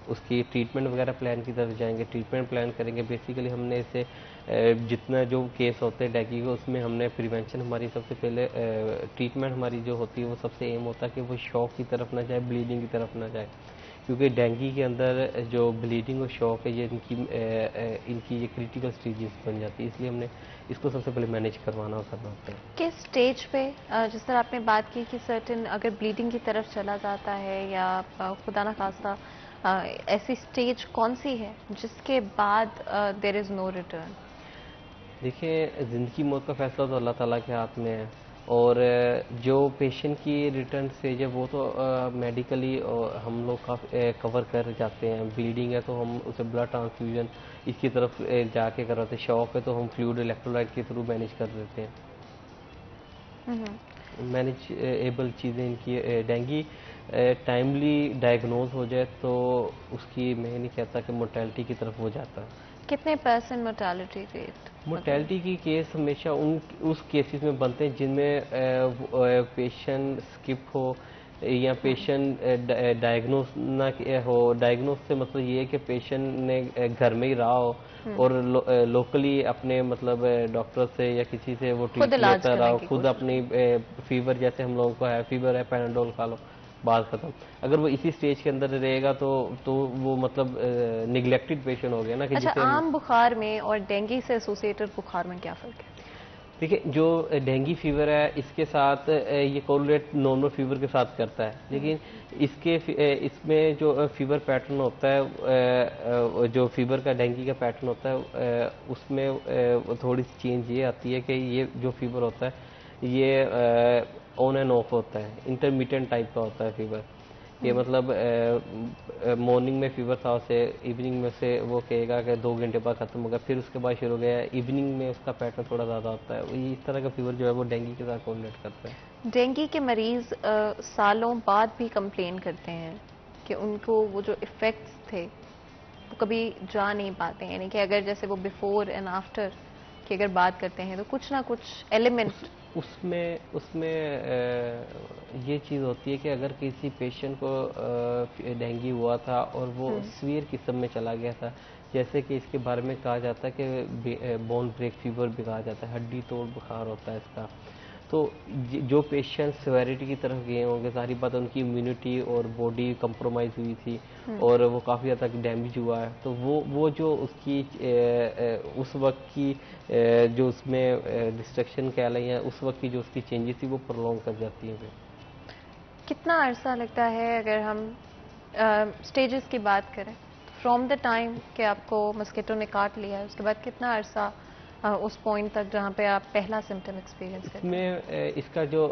उसकी ट्रीटमेंट वगैरह प्लान की तरफ जाएंगे, ट्रीटमेंट प्लान करेंगे। बेसिकली हमने इसे जितना जो केस होते हैं डेंगू के, उसमें हमने प्रिवेंशन, हमारी सबसे पहले ट्रीटमेंट हमारी जो होती है वो सबसे एम होता है कि वो शॉक की तरफ ना जाए, ब्लीडिंग की तरफ ना जाए, क्योंकि डेंगू के अंदर जो ब्लीडिंग और शॉक है ये इनकी ये क्रिटिकल स्टेजेस बन जाती है, इसलिए हमने इसको सबसे पहले मैनेज करवाना होता है। किस स्टेज पे, जिस तरह आपने बात की कि सर्टेन अगर ब्लीडिंग की तरफ चला जाता है या खुदा ना खास्ता ऐसी स्टेज कौन सी है जिसके बाद देयर इज़ नो रिटर्न? देखिए, ज़िंदगी मौत का फैसला तो अल्लाह ताला के हाथ में है, और जो पेशेंट की रिटर्न स्टेज है वो तो मेडिकली हम लोग कवर कर जाते हैं। ब्लीडिंग है तो हम उसे ब्लड ट्रांसफ्यूजन इसकी तरफ जाके करवाते हैं, शॉक है तो हम फ्लूइड इलेक्ट्रोलाइट के थ्रू मैनेज कर देते हैं। मैनेज एबल चीज़ें इनकी। डेंगू टाइमली डायग्नोज हो जाए तो उसकी, मैं नहीं कहता कि मोर्टेलिटी की तरफ हो जाता है। कितने % मोर्टेलिटी रेट? मोर्टेलिटी की केस हमेशा उस केसेस में बनते हैं जिनमें पेशेंट स्किप हो या पेशेंट डायग्नोस ना हो। डायग्नोस से मतलब ये है कि पेशेंट ने घर में ही रहा हो और लोकली अपने मतलब डॉक्टर से या किसी से वो ट्रीट लेता रहा हो, खुद अपनी फीवर, जैसे हम लोगों को है फीवर है पैराडोल खा लो, बात खत्म। अगर वो इसी स्टेज के अंदर रहेगा तो वो मतलब निगलेक्टेड पेशेंट हो गया ना कि अच्छा, आम बुखार में और डेंगू से एसोसिएटेड बुखार में क्या फ़र्क है? देखिए, जो डेंगू फीवर है इसके साथ ये कोरिलेट नॉर्मल फीवर के साथ करता है, लेकिन इसमें जो फीवर पैटर्न होता है, जो फीवर का डेंगू का पैटर्न होता है, उसमें थोड़ी सी चेंज ये आती है कि ये जो फीवर होता है ये ऑन एंड ऑफ होता है, इंटरमीडिएट टाइप का होता है फीवर। ये मतलब मॉर्निंग में फीवर था, उसे इवनिंग में से वो कहेगा कि 2 घंटे बाद खत्म होगा, फिर उसके बाद शुरू हो गया, इवनिंग में उसका पैटर्न थोड़ा ज़्यादा होता है। इस तरह का फीवर जो है वो डेंगू के साथ कोरिलेट करता है। डेंगू के मरीज सालों बाद भी कंप्लेन करते हैं कि उनको वो जो इफ़ेक्ट्स थे वो कभी जा नहीं पाते हैं, यानी कि अगर जैसे वो बिफोर एंड आफ्टर की अगर बात करते हैं तो कुछ ना कुछ एलिमेंट उसमें ये चीज़ होती है कि अगर किसी पेशेंट को डेंगू हुआ था और वो सीवियर किस्म में चला गया था, जैसे कि इसके बारे में कहा जाता है कि बोन ब्रेक फीवर भी कहा जाता है, हड्डी तोड़ बुखार होता है इसका। तो जो पेशेंट सिवियरिटी की तरफ गए होंगे, सारी बात उनकी इम्यूनिटी और बॉडी कंप्रोमाइज़ हुई थी और वो काफ़ी हद तक डैमेज हुआ है, तो वो जो उसकी उस वक्त की जो उसमें डिस्ट्रक्शन कह लें या उस वक्त की जो उसकी चेंजेस थी वो प्रोलॉन्ग कर जाती हैं। कितना अरसा लगता है अगर हम स्टेजेस की बात करें, फ्रॉम द टाइम कि आपको मस्किटो ने काट लिया है उसके बाद कितना अरसा उस पॉइंट तक जहाँ पे आप पहला सिम्टम एक्सपीरियंस करते हैं? इसमें इसका जो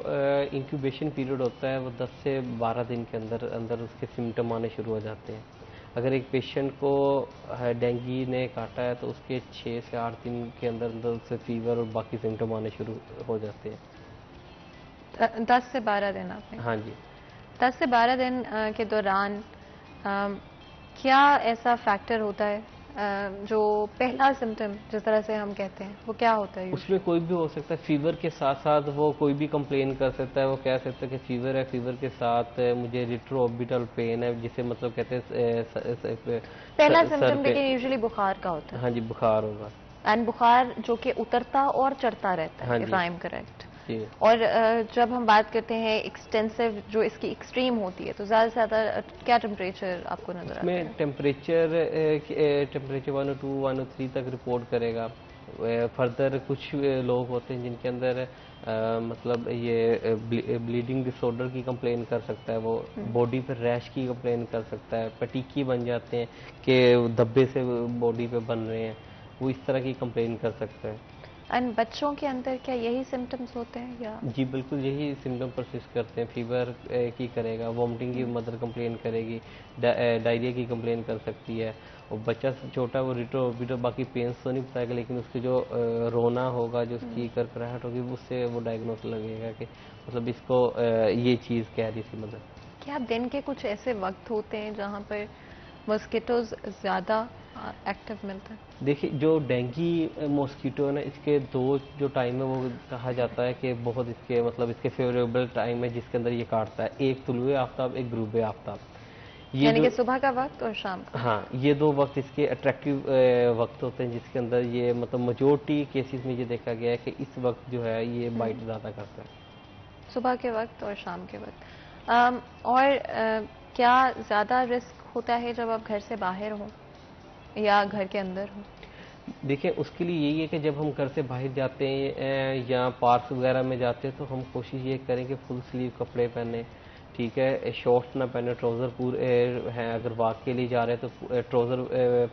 इंक्यूबेशन पीरियड होता है वो 10 से 12 दिन के अंदर उसके सिम्टम आने शुरू हो जाते हैं। अगर एक पेशेंट को डेंगू ने काटा है तो उसके 6 से 8 दिन के अंदर उससे फीवर और बाकी सिम्टम आने शुरू हो जाते हैं। 10 से 12 दिन आपने? हाँ जी। 10 से 12 दिन के दौरान क्या ऐसा फैक्टर होता है जो पहला सिम्टम जिस तरह से हम कहते हैं वो क्या होता है? उसमें कोई भी हो सकता है, फीवर के साथ साथ वो कोई भी कंप्लेन कर सकता है। वो कह सकता है कि फीवर है, फीवर के साथ मुझे रिट्रोऑर्बिटल पेन है, जिसे मतलब कहते हैं पहला सिम्टम लेकिन यूजुअली बुखार का होता है। हाँ जी, बुखार होगा, एंड बुखार जो कि उतरता और चढ़ता रहता है, इफ आई एम करेक्ट। और जब हम बात करते हैं एक्सटेंसिव जो इसकी एक्सट्रीम होती है तो ज़्यादा से ज़्यादा क्या टेम्परेचर आपको नजर आता है? टेम्परेचर 102 103 तक रिपोर्ट करेगा। फर्दर कुछ लोग होते हैं जिनके अंदर मतलब ये ब्लीडिंग डिसऑर्डर की कंप्लेन कर सकता है, वो बॉडी पर रैश की कंप्लेन कर सकता है, पटीकी बन जाते हैं कि धब्बे से बॉडी पे बन रहे हैं, वो इस तरह की कंप्लेन कर सकता है। एंड बच्चों के अंदर क्या यही सिम्टम्स होते हैं या? जी बिल्कुल यही सिम्टम परसिस्ट करते हैं। फीवर की करेगा, वॉमिटिंग की मदर कंप्लेन करेगी, डायरिया की कंप्लेन कर सकती है। और बच्चा छोटा वो रिटो बाकी पेन्स तो नहीं बताएगा, लेकिन उसके जो रोना होगा, जो उसकी करकराहट होगी, उससे वो डायग्नोस लगेगा कि मतलब इसको ये चीज़ कह रही थी मदर। क्या दिन के कुछ ऐसे वक्त होते हैं जहाँ पर मॉस्किटोज ज़्यादा एक्टिव मिलते हैं? देखिए जो डेंगी मॉस्किटो है ना, इसके दो जो टाइम है वो कहा जाता है कि बहुत इसके मतलब इसके फेवरेबल टाइम है जिसके अंदर ये काटता है। एक तुलुए आफ्ताब, एक गुरूबे आफ्ताब। यानी कि सुबह का वक्त और शाम का? हाँ, ये दो वक्त इसके अट्रैक्टिव वक्त होते हैं जिसके अंदर ये मतलब मेजोरिटी केसेस में ये देखा गया है कि इस वक्त जो है ये बाइट ज़्यादा करता है। सुबह के वक्त और शाम के वक्त। और क्या ज़्यादा रिस्क होता है जब आप घर से बाहर हो या घर के अंदर हो? देखिए उसके लिए यही है कि जब हम घर से बाहर जाते हैं या पार्क वगैरह में जाते हैं तो हम कोशिश ये करें कि फुल स्लीव कपड़े पहने, ठीक है, शॉर्ट्स ना पहने, ट्राउज़र पूरे हैं, अगर वॉक के लिए जा रहे हैं तो ट्राउज़र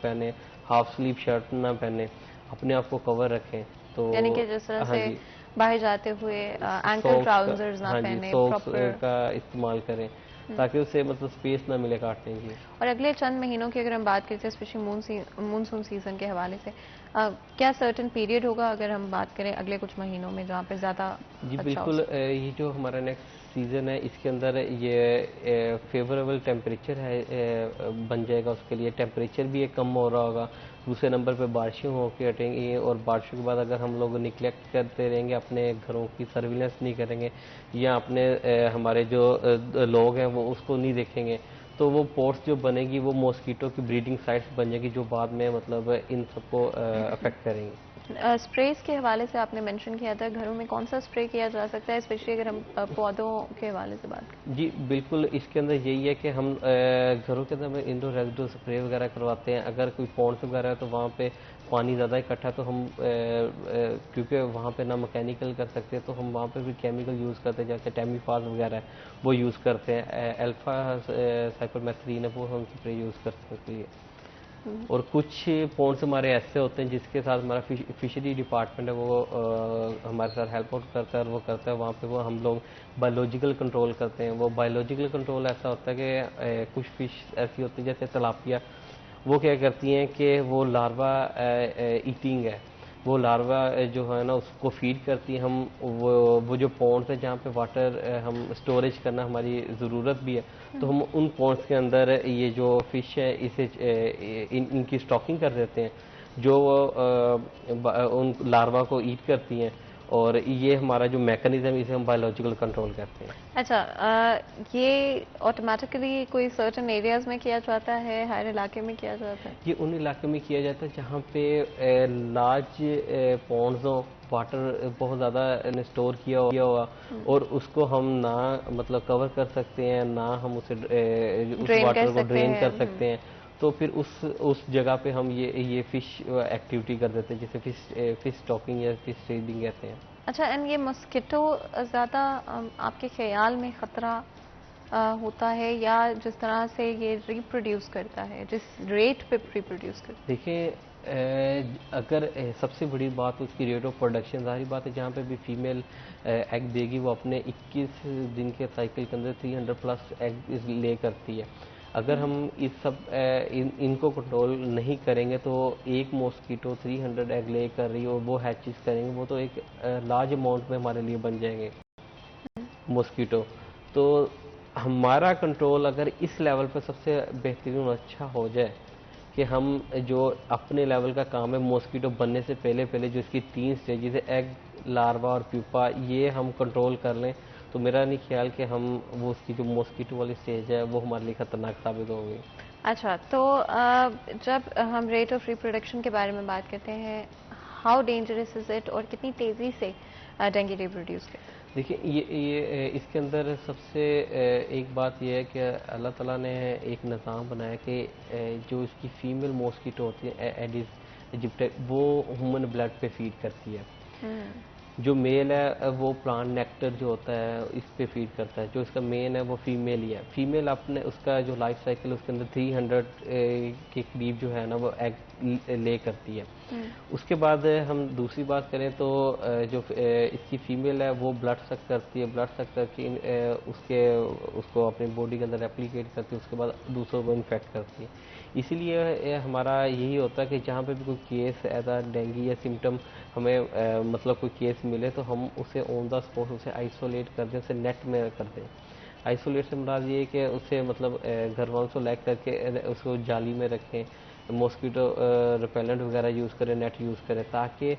पहने, हाफ स्लीव शर्ट ना पहने, अपने आप को कवर रखें। तो यानी कि जिस तरह हाँ से जी, बाहर जाते हुए एंकल ट्राउजर्स ना हाँ जी, पहने, सॉक्स प्रॉपर। का इस्तेमाल करें ताकि उससे मतलब स्पेस ना मिले काटने की। और अगले चंद महीनों की अगर हम बात करते हैं स्पेशली मूनसून सीजन के हवाले से, क्या सर्टेन पीरियड होगा अगर हम बात करें अगले कुछ महीनों में जहाँ पे ज़्यादा जी अच्छा हो बिल्कुल, ये जो हमारा नेक्स्ट सीज़न है इसके अंदर ये फेवरेबल टेम्परेचर है बन जाएगा। उसके लिए टेम्परेचर भी एक कम हो रहा होगा, दूसरे नंबर पे बारिशें होकर हटेंगी, और बारिशों के बाद अगर हम लोग निगलेक्ट करते रहेंगे, अपने घरों की सर्विलेंस नहीं करेंगे या अपने हमारे जो लोग हैं वो उसको नहीं देखेंगे, तो वो पोर्स जो बनेगी वो मॉस्किटो की ब्रीडिंग साइट्स बन जाएगी जो बाद में मतलब इन सबको अफेक्ट करेंगी। स्प्रेस के हवाले से आपने मेंशन किया था, घरों में कौन सा स्प्रे किया जा सकता है स्पेशली अगर हम पौधों के हवाले से बात करें? जी बिल्कुल, इसके अंदर यही है कि हम घरों के अंदर इंडोर रेजिडुअल स्प्रे वगैरह करवाते हैं। अगर कोई पॉन्ड्स वगैरह है तो वहाँ पे पानी ज़्यादा इकट्ठा है तो हम क्योंकि वहाँ पे ना मैकेनिकल कर सकते तो हम वहाँ पे भी केमिकल यूज़ करते हैं, जैसे टेमीफास वगैरह है वो यूज़ करते हैं, अल्फा साइक्लोमेथ्रीन है वो हम स्प्रे यूज़ करते हैं उसके लिए। और कुछ पॉन्ड्स हमारे ऐसे होते हैं जिसके साथ हमारा फिशरी डिपार्टमेंट है वो हमारे साथ हेल्प आउट करता है, और वो करता है वहाँ पे वो हम लोग बायोलॉजिकल कंट्रोल करते हैं। वो बायोलॉजिकल कंट्रोल ऐसा होता है कि कुछ फिश ऐसी होती है जैसे तिलापिया, वो क्या करती हैं कि वो लार्वा ईटिंग है, वो लार्वा जो है ना उसको फीड करती हैं। हम वो जो पॉन्ड्स है जहाँ पे वाटर हम स्टोरेज करना हमारी ज़रूरत भी है, तो हम उन पॉन्ड्स के अंदर ये जो फिश है इसे इनकी स्टॉकिंग कर देते हैं, जो उन लार्वा को ईट करती हैं, और ये हमारा जो मैकेनिज्म इसे हम बायोलॉजिकल कंट्रोल करते हैं। अच्छा, ये ऑटोमेटिकली कोई सर्टेन एरियाज में किया जाता है, हर इलाके में किया जाता है? ये उन इलाके में किया जाता है जहाँ पे लार्ज पॉन्ड्स हो, वाटर बहुत ज़्यादा स्टोर किया हुआ, और उसको हम ना मतलब कवर कर सकते हैं, ना हम उसे उस वाटर को ड्रेन कर सकते हैं। तो फिर उस जगह पे हम ये फिश एक्टिविटी कर देते हैं जिसे फिश स्टॉकिंग या फिश ट्रेडिंग कहते हैं। अच्छा, एंड ये मॉस्किटो ज़्यादा आपके ख्याल में ख़तरा होता है या जिस तरह से ये रिप्रोड्यूस करता है, जिस रेट पे रिप्रोड्यूस करता है? देखिए अगर सबसे बड़ी बात उसकी रेट ऑफ प्रोडक्शन, जाहिर बात है जहाँ पे भी फीमेल एग देगी वो अपने 21 दिन के साइकिल के अंदर 300 प्लस एग ले करती है। अगर हम इस सब इनको कंट्रोल नहीं करेंगे तो एक मॉस्किटो 300 एग ले कर रही है और वो हैचेस करेंगे, वो तो एक लार्ज अमाउंट में हमारे लिए बन जाएंगे मॉस्किटो। तो हमारा कंट्रोल अगर इस लेवल पर सबसे बेहतरीन और अच्छा हो जाए कि हम जो अपने लेवल का काम है मॉस्किटो बनने से पहले पहले जो इसकी 3 स्टेजेस है, एग, लार्वा और प्यूपा, ये हम कंट्रोल कर लें, तो मेरा नहीं ख्याल कि हम वो उसकी जो मॉस्किटो वाली स्टेज है वो हमारे लिए खतरनाक साबित होगी। अच्छा, तो जब हम रेट ऑफ रिप्रोडक्शन के बारे में बात करते हैं, हाउ डेंजरस इज इट और कितनी तेज़ी से डेंगू रिप्रोड्यूस करता है? देखिए ये इसके अंदर सबसे एक बात यह है कि अल्लाह ताला ने एक निज़ाम बनाया कि जो इसकी फीमेल मॉस्किटो होती है एडिस इजिप्टी, वो ह्यूमन ब्लड पे फीड करती है। जो मेल है वो प्लांट नेक्टर जो होता है इस पे फीड करता है, जो इसका मेन है वो फीमेल ही है। फीमेल अपने उसका जो लाइफ साइकिल उसके अंदर 300 के करीब जो है ना वो एग ले करती है। उसके बाद हम दूसरी बात करें तो जो इसकी फीमेल है वो ब्लड सक करती है, ब्लड सक करके उसको अपनी बॉडी के अंदर रेप्लिकेट करती है, उसके बाद दूसरों को इन्फेक्ट करती है। इसीलिए हमारा यही होता है कि जहाँ पे भी कोई केस ऐसा डेंगू या सिम्टम हमें मतलब कोई केस मिले तो हम उसे ऑन द स्पॉट उसे आइसोलेट कर दें, उसे नेट में कर दें। आइसोलेट से मुराद ये है कि उसे मतलब घर वालों से लैग करके उसको जाली में रखें, मॉस्किटो रिपेलेंट वगैरह यूज़ करें, नेट यूज़ करें, ताकि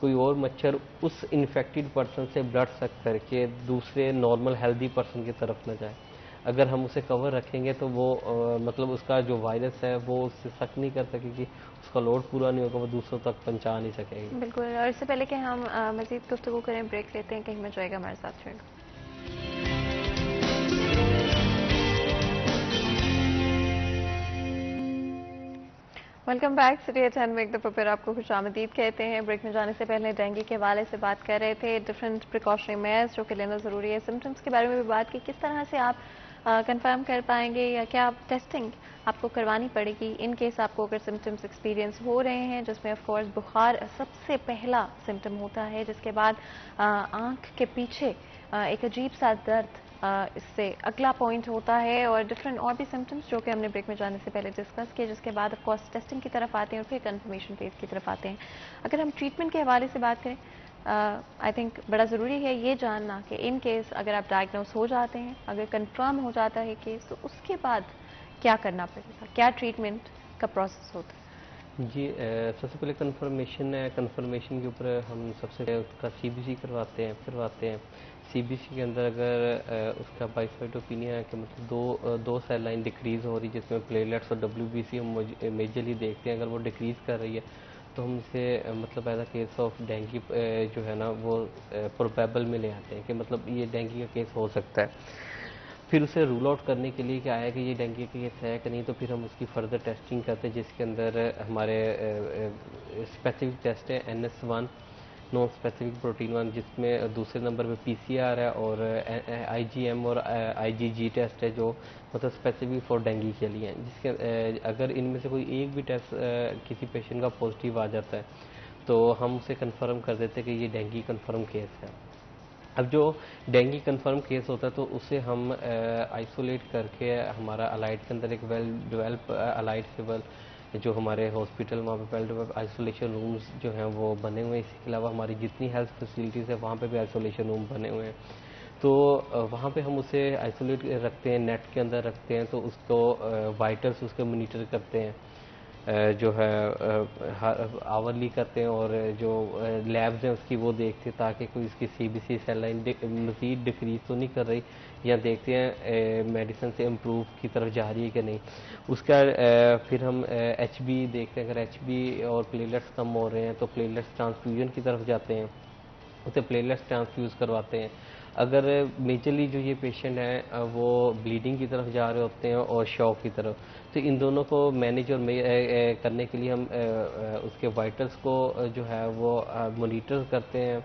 कोई और मच्छर उस इन्फेक्टेड पर्सन से ब्लड सक करके दूसरे नॉर्मल हेल्दी पर्सन की तरफ न जाए। अगर हम उसे कवर रखेंगे तो वो मतलब उसका जो वायरस है वो उससे सक नहीं कर सकेगी, उसका लोड पूरा नहीं होगा, वो दूसरों तक पहुंचा नहीं सकेगी। बिल्कुल। और इससे पहले कि हम मजीद गुफ्तगू करें, ब्रेक लेते हैं, कहीं में जाएगा हमारे साथ रहेगा। Welcome back. सिटी एट में एक दफ़ा फिर आपको खुशामदीद कहते हैं। ब्रेक में जाने से पहले डेंगू के हवाले से बात कर रहे थे, डिफरेंट प्रिकॉशनरी मेयर्स जो कि लेना ज़रूरी है, सिम्टम्स के बारे में भी बात की, किस तरह से आप कंफर्म कर पाएंगे या क्या टेस्टिंग आपको करवानी पड़ेगी इन केस आपको अगर सिम्टम्स एक्सपीरियंस हो रहे हैं, जिसमें ऑफ कोर्स बुखार सबसे पहला सिम्टम होता है, जिसके बाद आँख के पीछे एक अजीब सा दर्द इससे अगला पॉइंट होता है, और डिफरेंट और भी सिम्टम्स जो कि हमने ब्रेक में जाने से पहले डिस्कस किए, जिसके बाद ऑफ कोर्स टेस्टिंग की तरफ आते हैं और फिर कंफर्मेशन फेज की तरफ आते हैं। अगर हम ट्रीटमेंट के हवाले से बात करें, आई थिंक बड़ा ज़रूरी है ये जानना कि इन केस अगर आप डायग्नोस हो जाते हैं, अगर कंफर्म हो जाता है केस, तो उसके बाद क्या करना पड़ेगा, क्या ट्रीटमेंट का प्रोसेस होता है? जी, सबसे पहले कंफर्मेशन है। कंफर्मेशन के ऊपर हम सबसे पहले उसका CBC करवाते हैं। CBC के अंदर अगर उसका बाइफाइड ओपिनियन है कि मतलब दो सेल लाइन डिक्रीज़ हो रही है, जिसमें प्लेटलेट्स और WBC हम मेजरली देखते हैं, अगर वो डिक्रीज़ कर रही है तो हम इसे मतलब as a case of dengue जो है ना वो प्रोबेबल में ले आते हैं कि मतलब ये डेंगू का केस हो सकता है। फिर उसे रूल आउट करने के लिए क्या है कि ये डेंगू का केस है कि नहीं, तो फिर हम उसकी फर्दर टेस्टिंग करते हैं, जिसके अंदर हमारे स्पेसिफिक टेस्ट है NS1 नॉन स्पेसिफिक प्रोटीन 1, जिसमें दूसरे नंबर पे PCR है, और IgM और IgG टेस्ट है जो मतलब स्पेसिफिक फॉर डेंगू के लिए हैं, जिसके अगर इनमें से कोई एक भी टेस्ट किसी पेशेंट का पॉजिटिव आ जाता है तो हम उसे कंफर्म कर देते हैं कि ये डेंगू कंफर्म केस है। अब जो डेंगू कंफर्म केस होता है तो उसे हम आइसोलेट करके हमारा अलाइट के अंदर एक वेल डेवलप अलाइट सिविल जो हमारे हॉस्पिटल वहाँ पे वेल डेवलप आइसोलेशन रूम्स जो हैं वो बने हुए हैं। इसके अलावा हमारी जितनी हेल्थ फैसिलिटीज़ है वहाँ पे भी आइसोलेशन रूम बने हुए हैं, तो वहाँ पे हम उसे आइसोलेट रखते हैं, नेट के अंदर रखते हैं, तो उसको वाइटल्स उसके मॉनिटर करते हैं, जो है आवरली करते हैं, और जो लैब्स हैं उसकी वो देखते हैं ताकि कोई इसकी CBC सेल लाइन मज़ीद डिक्रीज तो नहीं कर रही, या देखते हैं मेडिसिन से इम्प्रूव की तरफ जा रही है कि नहीं। उसका फिर हम HB देखते हैं, अगर HB और प्लेटलेट्स कम हो रहे हैं तो प्लेटलेट्स ट्रांसफ्यूजन की तरफ जाते हैं, उसे प्लेटलेट्स ट्रांसफ्यूज़ करवाते हैं। अगर मेजरली जो ये पेशेंट हैं वो ब्लीडिंग की तरफ जा रहे होते हैं और शॉक की तरफ, तो इन दोनों को मैनेज और करने के लिए हम उसके वाइटल्स को जो है वो मॉनिटर करते हैं,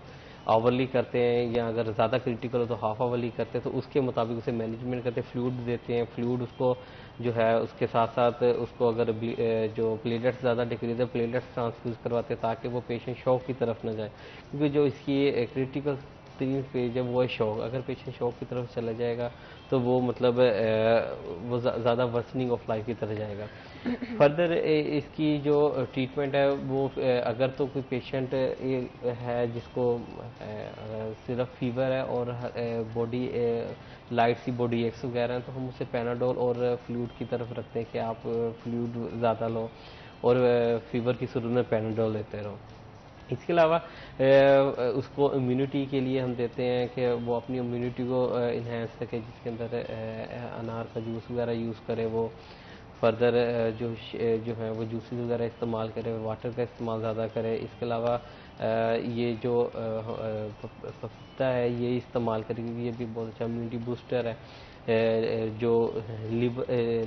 आवरली करते हैं, या अगर ज़्यादा क्रिटिकल हो तो हाफ आवरली करते हैं, तो उसके मुताबिक उसे मैनेजमेंट करते हैं। फ्लूइड देते हैं, फ्लूइड उसको जो है उसके साथ साथ उसको अगर जो प्लेटलेट्स ज़्यादा डिक्रीज है प्लेटलेट्स ट्रांसफ्यूज़ करवाते हैं ताकि वो पेशेंट शॉक की तरफ न जाए, क्योंकि जो इसकी क्रिटिकल तीन फेज है वो है शॉक। अगर पेशेंट शॉक की तरफ चला जाएगा तो वो मतलब वो ज़्यादा वर्सनिंग ऑफ लाइफ की तरफ जाएगा। फर्दर इसकी जो ट्रीटमेंट है वो अगर तो कोई पेशेंट है जिसको सिर्फ फीवर है और बॉडी लाइट सी बॉडी एक्स वगैरह हैं, तो हम उसे पैनाडोल और फ्लूइड की तरफ रखते हैं कि आप फ्लूइड ज़्यादा लो और फीवर की सूरत में पैनाडोल लेते रहो। इसके अलावा उसको इम्यूनिटी के लिए हम देते हैं कि वो अपनी इम्यूनिटी को इन्हेंस सके, जिसके अंदर अनार का जूस वगैरह यूज़ करे, वो फर्दर जो है वो जूसेस वगैरह इस्तेमाल करे, वाटर का इस्तेमाल ज़्यादा करे। इसके अलावा ये जो पपीता है ये इस्तेमाल करे, क्योंकि ये भी बहुत अच्छा इम्यूनिटी बूस्टर है। जो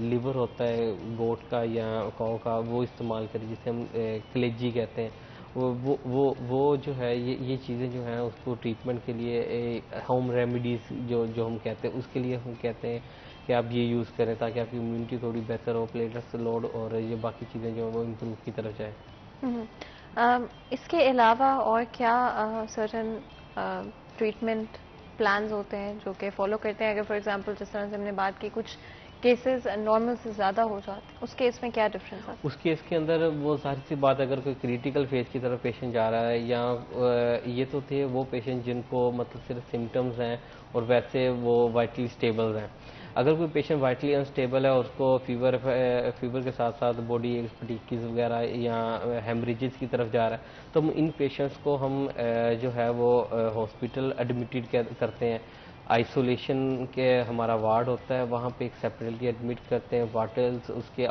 लिवर होता है गोट का या काऊ का वो इस्तेमाल करें, जिसे हम कलेजी कहते हैं, वो जो है ये चीज़ें जो हैं उसको ट्रीटमेंट के लिए होम रेमेडीज़ जो हम कहते हैं, उसके लिए हम कहते हैं कि आप ये यूज़ करें ताकि आपकी इम्यूनिटी थोड़ी बेहतर हो, प्लेटलेट्स लोड और ये बाकी चीज़ें जो हैं वो इम्प्रूव की तरफ जाए। इसके अलावा और क्या सर्टन ट्रीटमेंट प्लान्स होते हैं जो कि फॉलो करते हैं? अगर फॉर एग्जांपल जिस तरह से हमने बात की, कुछ केसेस नॉर्मल से ज़्यादा हो जाते हैं, उस केस में क्या डिफरेंस आता है? उस केस के अंदर वो सारी सी बात, अगर कोई क्रिटिकल फेज की तरफ पेशेंट जा रहा है या ये तो थे वो पेशेंट जिनको मतलब सिर्फ सिम्टम्स हैं और वैसे वो वाइटली स्टेबल हैं। अगर कोई पेशेंट वाइटली अनस्टेबल है और उसको फीवर के साथ साथ बॉडी फटीकीज वगैरह या हेमरेजेस की तरफ जा रहा है, तो इन पेशेंट्स को हम जो है वो हॉस्पिटल एडमिटेड करते हैं। आइसोलेशन के हमारा वार्ड होता है, वहाँ पे एक सेपरेटली एडमिट करते हैं। वाटल्स उसके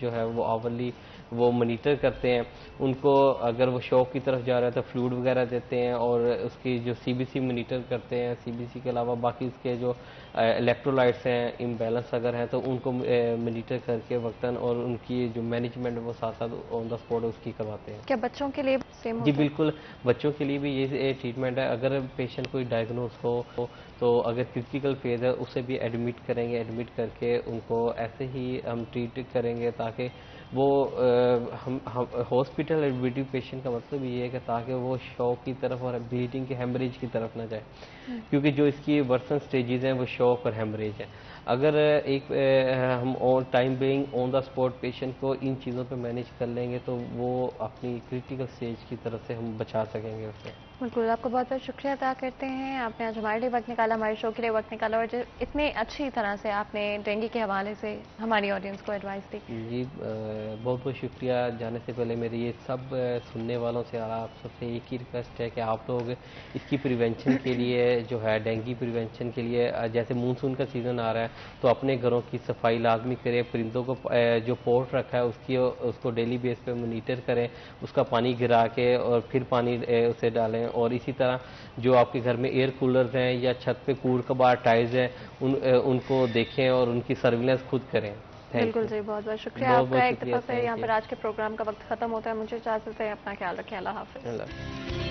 जो है वो आवरली वो मॉनिटर करते हैं उनको। अगर वो शॉक की तरफ जा रहा है तो फ्लूइड वगैरह देते हैं और उसकी जो सीबीसी मॉनिटर करते हैं। सीबीसी के अलावा बाकी इसके जो इलेक्ट्रोलाइट्स हैं इम्बैलेंस अगर हैं तो उनको मॉनिटर करके वक्तन और उनकी जो मैनेजमेंट वो साथ साथ ऑन द स्पॉट उसकी करवाते हैं। क्या बच्चों के लिए सेम जी होता है? बिल्कुल, बच्चों के लिए भी ये ट्रीटमेंट है। अगर पेशेंट कोई डायग्नोस हो तो अगर क्रिटिकल फेज है उसे भी एडमिट करेंगे। एडमिट करके उनको ऐसे ही हम ट्रीट करेंगे ताकि वो हम हॉस्पिटल एडमिटेड पेशेंट का मतलब ये है कि ताकि वो शॉक की तरफ और ब्लीडिंग के हेमरेज की तरफ ना जाए, क्योंकि जो इसकी वर्सन स्टेजेस हैं वो शॉक और हेमरेज है। अगर एक हम on time being on the spot patient को इन चीज़ों पे मैनेज कर लेंगे तो वो अपनी क्रिटिकल स्टेज की तरफ से हम बचा सकेंगे उसे। बिल्कुल, आपको बहुत बहुत शुक्रिया अदा करते हैं। आपने आज हमारे लिए वक्त निकाला, हमारे शो के लिए वक्त निकाला और इतने अच्छी तरह से आपने डेंगू के हवाले से हमारी ऑडियंस को एडवाइस दी। जी बहुत बहुत शुक्रिया। जाने से पहले मेरी ये सब सुनने वालों से और आप सबसे एक ही रिक्वेस्ट है कि आप लोग इसकी प्रिवेंशन के लिए जो है डेंगू प्रिवेंशन के लिए जैसे मानसून का सीज़न आ रहा है तो अपने घरों की सफाई लाजमी करें। परिंदों को जो पोर्ट रखा है उसको डेली बेस पे मॉनिटर करें, उसका पानी गिरा के और फिर पानी उसे डालें। और इसी तरह जो आपके घर में एयर कूलर्स हैं या छत पे कूड़ कबाड़ टाइल्स हैं उनको देखें और उनकी सर्विलेंस खुद करें। बिल्कुल जी, बहुत बहुत शुक्रिया आपका। एक दफ़ा फिर यहाँ पर आज के प्रोग्राम का वक्त खत्म होता है। मुझे इजाज़त है, अपना ख्याल रखें। अल्लाह हाफ़िज़।